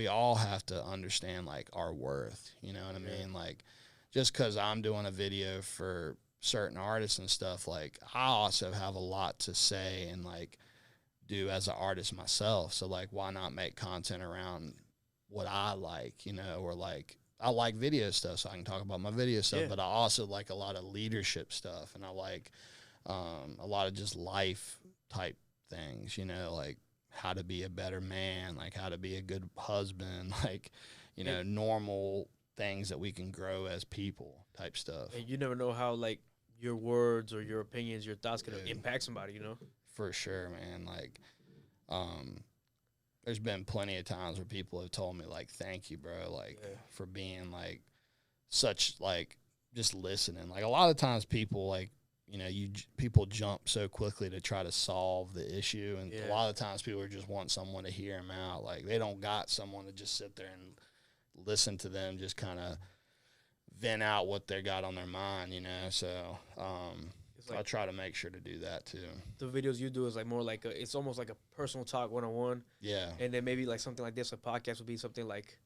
all have to understand like our worth, you know what I mean? Like just because I'm doing a video for certain artists and stuff, like I also have a lot to say and like do as an artist myself. So like why not make content around what I like, or like I like video stuff, so I can talk about my video stuff, but I also like a lot of leadership stuff, and I like a lot of just life type things, like how to be a better man, like how to be a good husband, like, normal things that we can grow as people type stuff. And you never know how, like, your words or your opinions, your thoughts could impact somebody, For sure, man. Like, there's been plenty of times where people have told me, like, thank you, bro, like, for being, like, such, like, just listening. Like, a lot of times people, like, people jump so quickly to try to solve the issue, and a lot of times people just want someone to hear them out. Like, they don't got someone to just sit there and listen to them just kind of vent out what they got on their mind, So, like, I try to make sure to do that too. The videos you do is like more like it's almost like a personal talk 1-on-1. Yeah. And then maybe like something like this, a podcast would be something like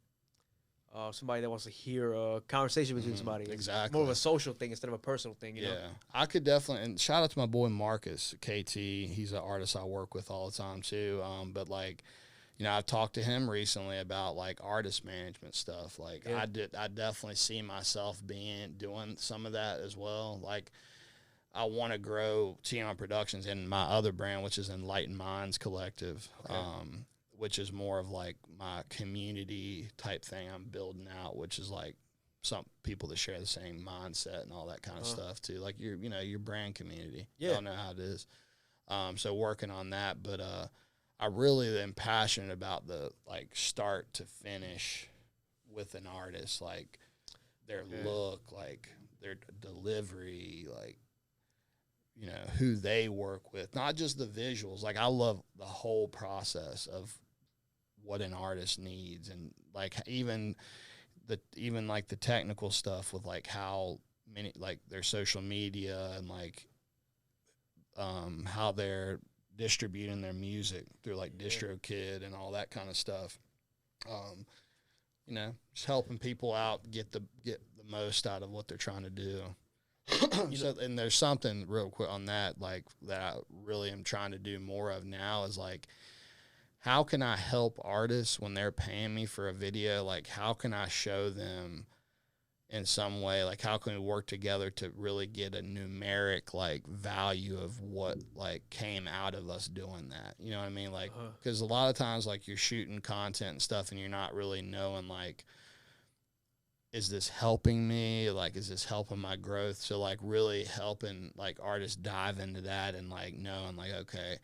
somebody that wants to hear a conversation between somebody. Exactly. More of a social thing instead of a personal thing, you know? I could definitely, and shout out to my boy Marcus, KT. He's an artist I work with all the time too. But like, I've talked to him recently about like artist management stuff. Like I definitely see myself doing some of that as well. Like, I want to grow Teon Productions and my other brand, which is Enlightened Minds Collective, which is more of like my community type thing I'm building out, which is like some people that share the same mindset and all that kind of stuff too. Like your brand community. Yeah. Y'all know how it is. So working on that, but I really am passionate about the like start to finish with an artist, like their look, like their delivery, like, who they work with, not just the visuals. Like, I love the whole process of what an artist needs. And, like, even even like the technical stuff with like how many, like their social media and like how they're distributing their music through like DistroKid and all that kind of stuff. You know, just helping people out get the most out of what they're trying to do. So, and there's something real quick on that, like that I really am trying to do more of now is like, how can I help artists when they're paying me for a video? Like, how can I show them in some way? Like, how can we work together to really get a numeric, like, value of what, like, came out of us doing that? You know what I mean? Like, because a lot of times, like, you're shooting content and stuff and you're not really knowing, like, is this helping me? Like, is this helping my growth? So, like, really helping, like, artists dive into that and, like, knowing, like, okay,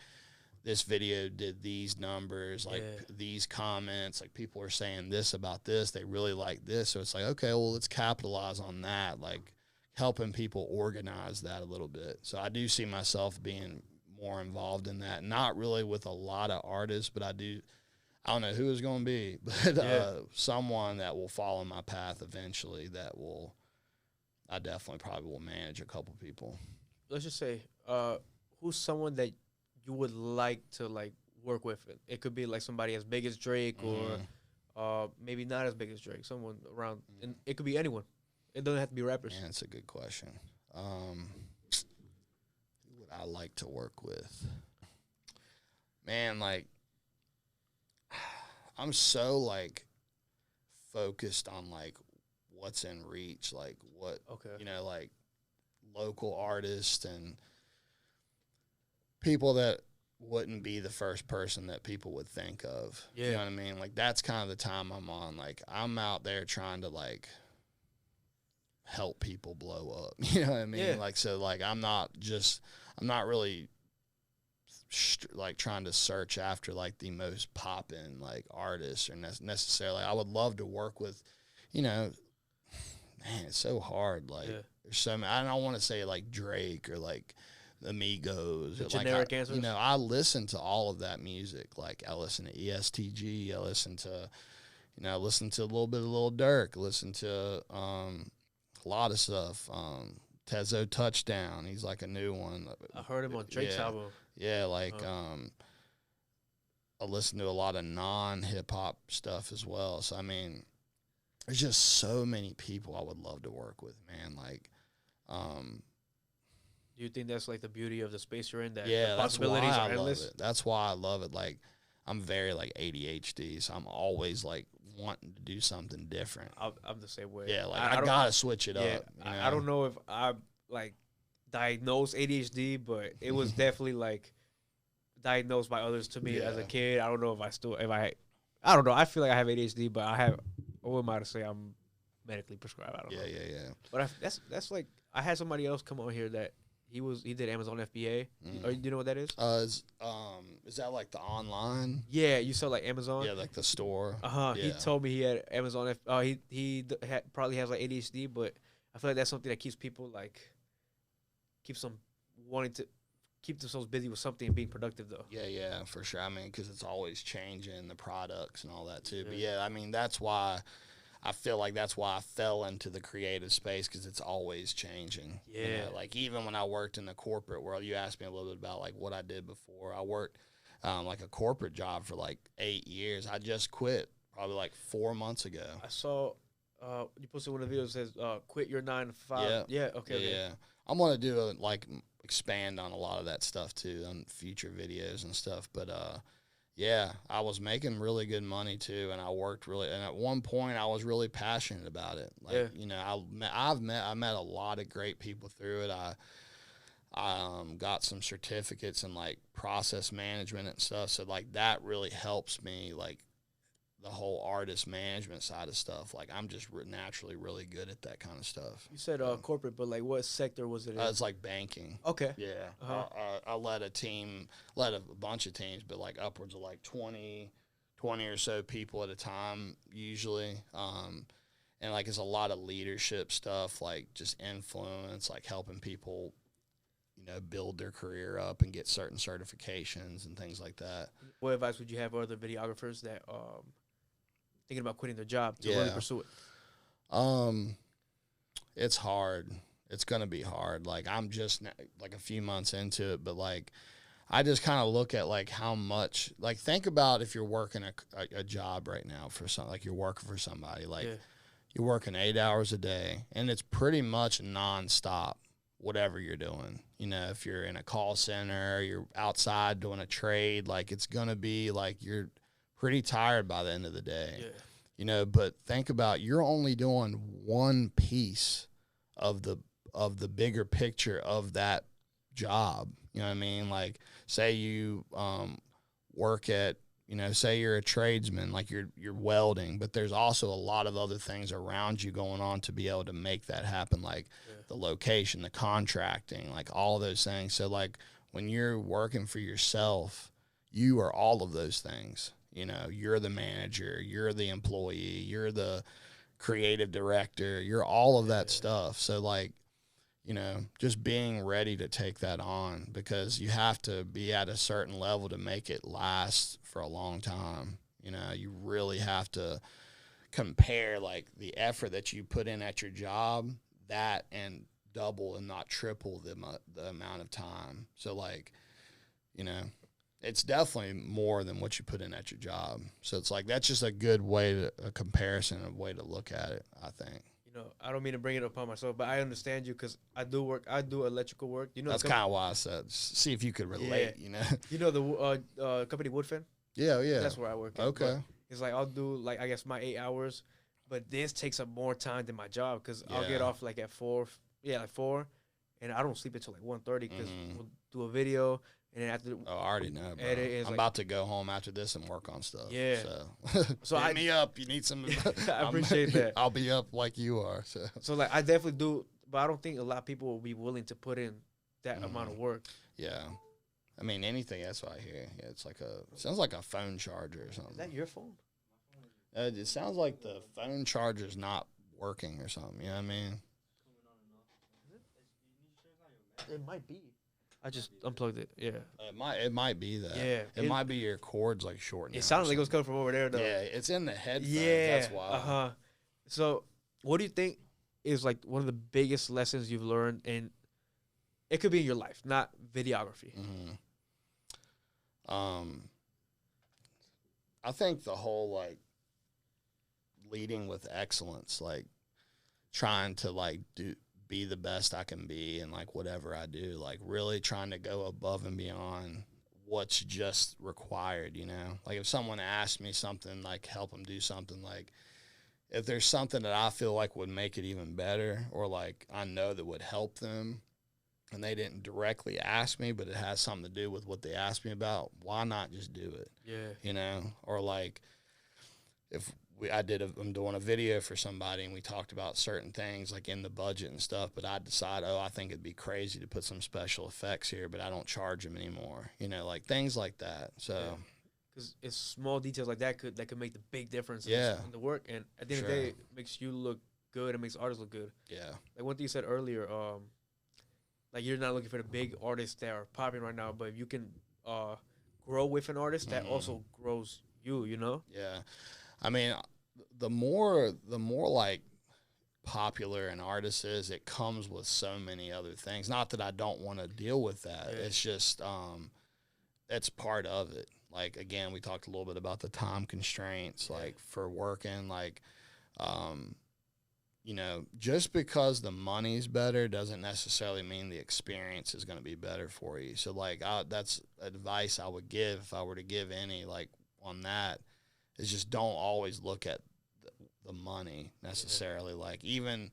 this video did these numbers, like these comments, like people are saying this about this, they really like this. So it's like, okay, well, let's capitalize on that, like helping people organize that a little bit. So I do see myself being more involved in that, not really with a lot of artists, but I don't know who it's going to be, but someone that will follow my path eventually I definitely probably will manage a couple people. Let's just say, who's someone that you would like to like work with? It could be like somebody as big as Drake or maybe not as big as Drake, someone around, and it could be anyone. It doesn't have to be rappers. Man, that's a good question. Who would I like to work with? Man, like, I'm so like focused on like what's in reach, like what, you know, like local artists and people that wouldn't be the first person that people would think of. You know what I mean? Like, that's kind of the time I'm on. Like, I'm out there trying to, like, help people blow up. You know what I mean? Like, so, like, I'm not really, like, trying to search after, like, the most poppin', like, artists or necessarily. I would love to work with, you know, man, it's so hard. Like, there's so many. I don't want to say, like, Drake or, like, Amigos, the generic answers. You know, I listen to all of that music. Like, I listen to ESTG. I listen to, you know, I listen to a little bit of Lil Durk. Listen to a lot of stuff. Tezo Touchdown. He's like a new one. I heard him on Drake's album. Yeah, like I listen to a lot of non-hip hop stuff as well. So I mean, there's just so many people I would love to work with, man. Like, do you think that's like the beauty of the space you're in? That the possibilities are endless. Love it. That's why I love it. Like, I'm very like ADHD, so I'm always like wanting to do something different. I'm the same way. Yeah, like I gotta switch it up. You know? I don't know if I like diagnosed ADHD, but it was definitely like diagnosed by others to me as a kid. I don't know if I don't know. I feel like I have ADHD, but what am I to say? I'm medically prescribed. I don't know. Yeah. But that's like, I had somebody else come on here that he did Amazon FBA. Or do you know what that is? Is that like the online? Yeah, you sell like Amazon. Yeah, like the store. Yeah. He told me he had Amazon. He probably has like ADHD, but I feel like that's something that keeps people like keeps them wanting to keep themselves busy with something and being productive though. Yeah, for sure. I mean, because it's always changing the products and all that too. But yeah, I mean, that's why. I feel like that's why I fell into the creative space, because it's always changing. Yeah. You know, like even when I worked in the corporate world, you asked me a little bit about like what I did before. I worked like a corporate job for like 8 years. I just quit probably like 4 months ago. I saw you posted one of the videos that says quit your 9 to 5. Yeah. Okay. I'm going to do expand on a lot of that stuff too on future videos and stuff. But yeah, I was making really good money too, and I worked really. And at one point, I was really passionate about it. Like, you know, I met a lot of great people through it. I got some certificates in like process management and stuff. So like that really helps me, like the whole artist management side of stuff. Like I'm just naturally really good at that kind of stuff. You said corporate, but like what sector was it in? It's like banking. Okay. Yeah. I led a bunch of teams, but like upwards of like 20 or so people at a time usually. And like it's a lot of leadership stuff, like just influence, like helping people, you know, build their career up and get certain certifications and things like that. What advice would you have for other videographers that thinking about quitting their job to really pursue it? It's hard. It's gonna be hard. Like I'm just like a few months into it, but like I just kind of look at like how much. Like think about if you're working a job right now for some, like you're working for somebody. Like you're working 8 hours a day, and it's pretty much nonstop. Whatever you're doing, you know, if you're in a call center, you're outside doing a trade, like it's gonna be like you're pretty tired by the end of the day. Yeah. You know, but think about you're only doing one piece of the bigger picture of that job. You know what I mean? Like say you work at, you know, say you're a tradesman, like you're welding, but there's also a lot of other things around you going on to be able to make that happen, like the location, the contracting, like all those things. So like when you're working for yourself, you are all of those things. You know, you're the manager, you're the employee, you're the creative director, you're all of that stuff. So like, you know, just being ready to take that on, because you have to be at a certain level to make it last for a long time. You know, you really have to compare like the effort that you put in at your job, that and double and not triple the amount of time. So like, you know, it's definitely more than what you put in at your job. So it's like, that's just a good way to, a comparison, a way to look at it, I think. You know, I don't mean to bring it upon myself, but I understand you because I do electrical work. You know, that's kind of why I said, see if you could relate, you know. You know the company Woodfin? Yeah. That's where I work at. Okay. It's like I'll do like, I guess my 8 hours, but this takes up more time than my job because I'll get off like at 4, like 4, and I don't sleep until like 1:30 because we'll do a video. And then after, I already know, bro. I'm like, about to go home after this and work on stuff. Yeah. So hit me up. You need some. I appreciate that. I'll be up like you are. So like I definitely do, but I don't think a lot of people will be willing to put in that amount of work. Yeah. I mean, anything. That's what I hear. Yeah, it's like sounds like a phone charger or something. Is that your phone? It sounds like the phone charger's not working or something. You know what I mean? It might be. I just unplugged it. Yeah. It might be that. Yeah. It might be your cords like short. It sounded like it was coming from over there though. Yeah, it's in the headphones. Yeah. That's why. So, what do you think is like one of the biggest lessons you've learned, and it could be in your life, not videography? I think the whole like leading with excellence, like trying to like be the best I can be, and like whatever I do, like really trying to go above and beyond what's just required, you know? Like if someone asked me something, like help them do something, like if there's something that I feel like would make it even better, or like I know that would help them and they didn't directly ask me, but it has something to do with what they asked me about, why not just do it? Yeah. You know? Or like if I'm doing a video for somebody and we talked about certain things like in the budget and stuff, but I decide, I think it'd be crazy to put some special effects here, but I don't charge them anymore. You know, like things like that. So, because it's small details like that could make the big difference in the work, and at the end of the day, it makes you look good. It makes artists look good. Yeah. Like one thing you said earlier, like you're not looking for the big artists that are popping right now, but if you can grow with an artist, that also grows you. You know? Yeah. I mean, the more like popular an artist is, it comes with so many other things. Not that I don't want to deal with that. Yeah. It's just it's part of it. Like again, we talked a little bit about the time constraints, like for working, like you know, just because the money's better doesn't necessarily mean the experience is going to be better for you. So like that's advice I would give if I were to give any, like on that, is just don't always look at the money necessarily. Like even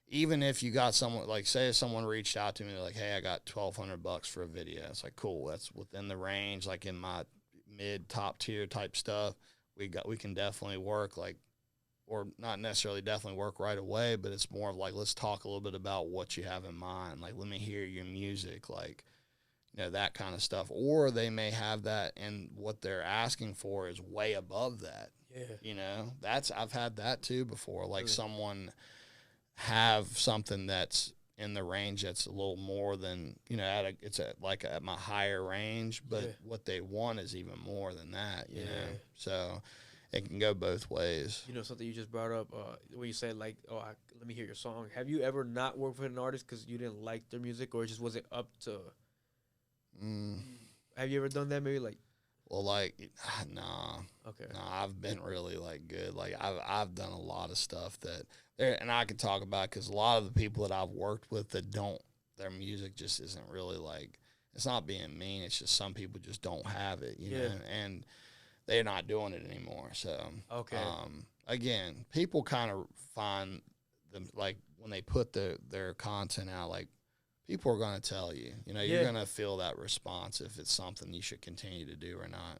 if you got someone, like say if someone reached out to me, they're like, hey, I got $1,200 for a video. It's like, cool. That's within the range. Like in my mid top tier type stuff, we can definitely work, like, or not necessarily definitely work right away, but it's more of like, let's talk a little bit about what you have in mind. Like, let me hear your music, like, you know, that kind of stuff. Or they may have that and what they're asking for is way above that. Yeah. You know, I've had that too before. Like someone have something that's in the range that's a little more than, you know, it's at my higher range, but what they want is even more than that, you know? So it can go both ways. You know, something you just brought up when you said, like, oh, let me hear your song. Have you ever not worked with an artist because you didn't like their music, or it just wasn't up to? Have you ever done that? Maybe like. Well, like, nah. Okay. Nah, I've been really, like, good. Like, I've done a lot of stuff that there, and I could talk about, because a lot of the people that I've worked with that don't, their music just isn't really, like, it's not being mean. It's just some people just don't have it, you know, and they're not doing it anymore. So, okay. Again, people kind of find them, like, when they put their content out, like, people are going to tell you, you know, you're going to feel that response if it's something you should continue to do or not.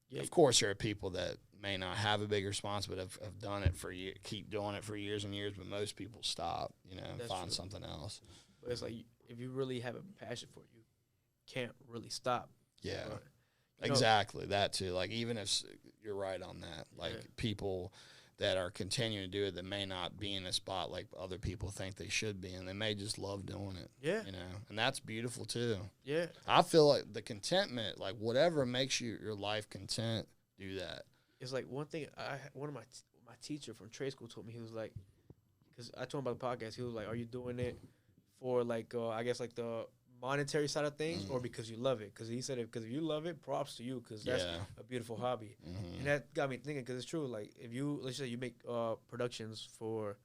Yeah. Of course, there are people that may not have a big response, but have done it for years, keep doing it for years and years, but most people stop, you know, and find something else. But it's like, if you really have a passion for it, you can't really stop. Yeah, exactly. That too. Like, even if you're right on that, like people that are continuing to do it that may not be in a spot like other people think they should be, and they may just love doing it. Yeah. You know, and that's beautiful too. Yeah. I feel like the contentment, like whatever makes your life content, do that. It's like one thing, one of my teacher from trade school told me, he was like, because I told him about the podcast, he was like, are you doing it for like, I guess like the monetary side of things, or because you love it? Because he said, because if you love it, props to you, because that's a beautiful hobby. And that got me thinking, because it's true. Like, if you, let's say you make productions for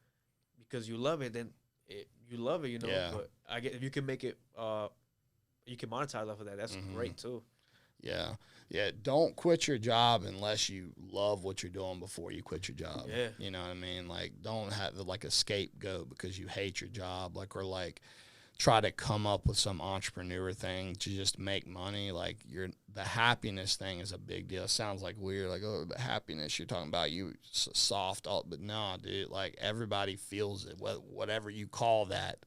because you love it, then you love it, you know. But I get, if you can make it, you can monetize off of that. That's great too. Yeah. Don't quit your job unless you love what you're doing before you quit your job. Yeah. You know what I mean? Like, don't have like a scapegoat because you hate your job, like, or like try to come up with some entrepreneur thing to just make money. Like, the happiness thing is a big deal. It sounds like weird, like, oh, the happiness you're talking about, you soft, but no, dude, like, everybody feels it, whatever you call that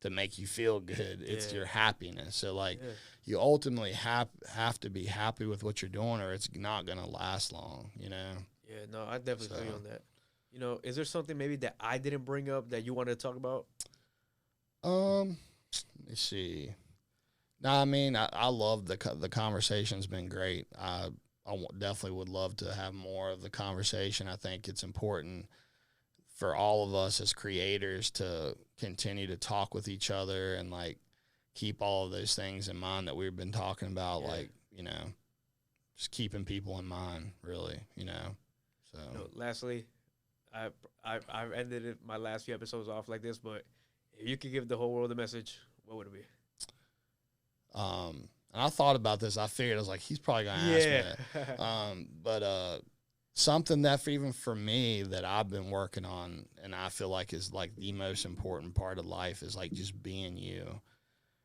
to make you feel good. It's your happiness. So, like, you ultimately have to be happy with what you're doing, or it's not going to last long, you know? Yeah, no, I definitely feel you on that. You know, is there something maybe that I didn't bring up that you wanted to talk about? Let me see. No, I mean, I love the conversation's been great. I definitely would love to have more of the conversation. I think it's important for all of us as creators to continue to talk with each other and, like, keep all of those things in mind that we've been talking about, like, you know, just keeping people in mind, really, you know. So, lastly, I've ended my last few episodes off like this, but if you could give the whole world a message, what would it be? And I thought about this. I figured, I was like, he's probably going to ask me that. But something that even for me that I've been working on and I feel like is, like, the most important part of life is, like, just being you.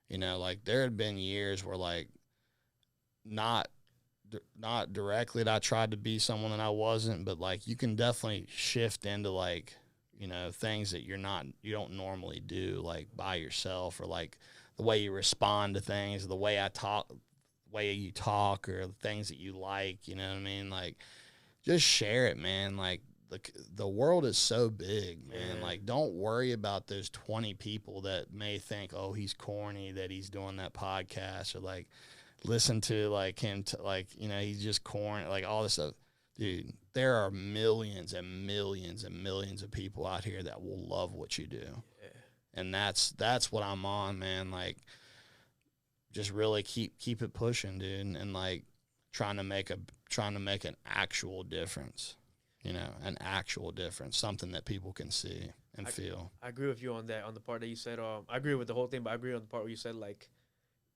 You know, like, there had been years where, like, not directly that I tried to be someone that I wasn't, but, like, you can definitely shift into, like, you know, things that you don't normally do, like, by yourself, or, like, the way you respond to things, the way you talk, or the things that you like, you know what I mean? Like, just share it, man. Like, the world is so big, man. Like, don't worry about those 20 people that may think, oh, he's corny that he's doing that podcast, or, like, listen to, like, him, like, you know, he's just corny, like, all this stuff. Dude, there are millions and millions and millions of people out here that will love what you do. Yeah. And that's what I'm on, man. Like, just really keep it pushing, dude, and like trying to make an actual difference. You know, an actual difference, something that people can see and feel. I agree with you on that, on the part that you said. I agree with the whole thing, but I agree on the part where you said, like,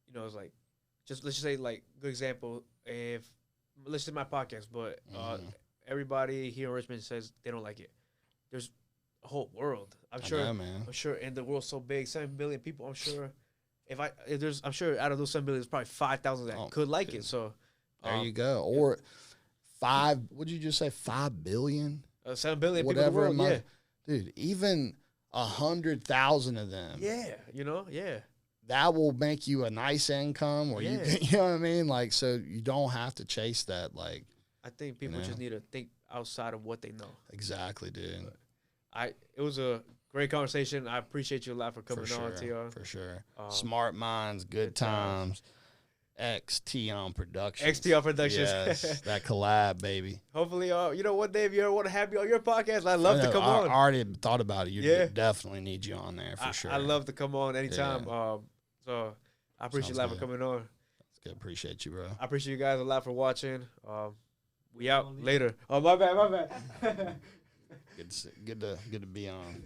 you know, it's like, let's just say, like, good example, if listen to my podcast, but everybody here in Richmond says they don't like it. There's a whole world. I'm sure, and the world's so big, 7 billion people. I'm sure, I'm sure out of those 7 billion, there's probably 5,000 that could like it. So there you go. Or 5. What did you just say? 5 billion? 7 billion whatever people in the world. Dude, even 100,000 of them. Yeah, you know, that will make you a nice income, or you know what I mean? Like, so you don't have to chase that. Like, I think people just need to think outside of what they know. Exactly, dude. It was a great conversation. I appreciate you a lot for coming on, Teon. For sure. Smart minds, good times. X Teon Productions. XTL Productions. Yes, that collab, baby. Hopefully, you know what, Dave, you ever want to have me on your podcast? I'd love to come on. I already thought about it. Yeah. Definitely need you on there for sure. I'd love to come on anytime. So I appreciate you for coming on. That's good. Appreciate you, bro. I appreciate you guys a lot for watching. We out later. Oh, my bad. Good to be on.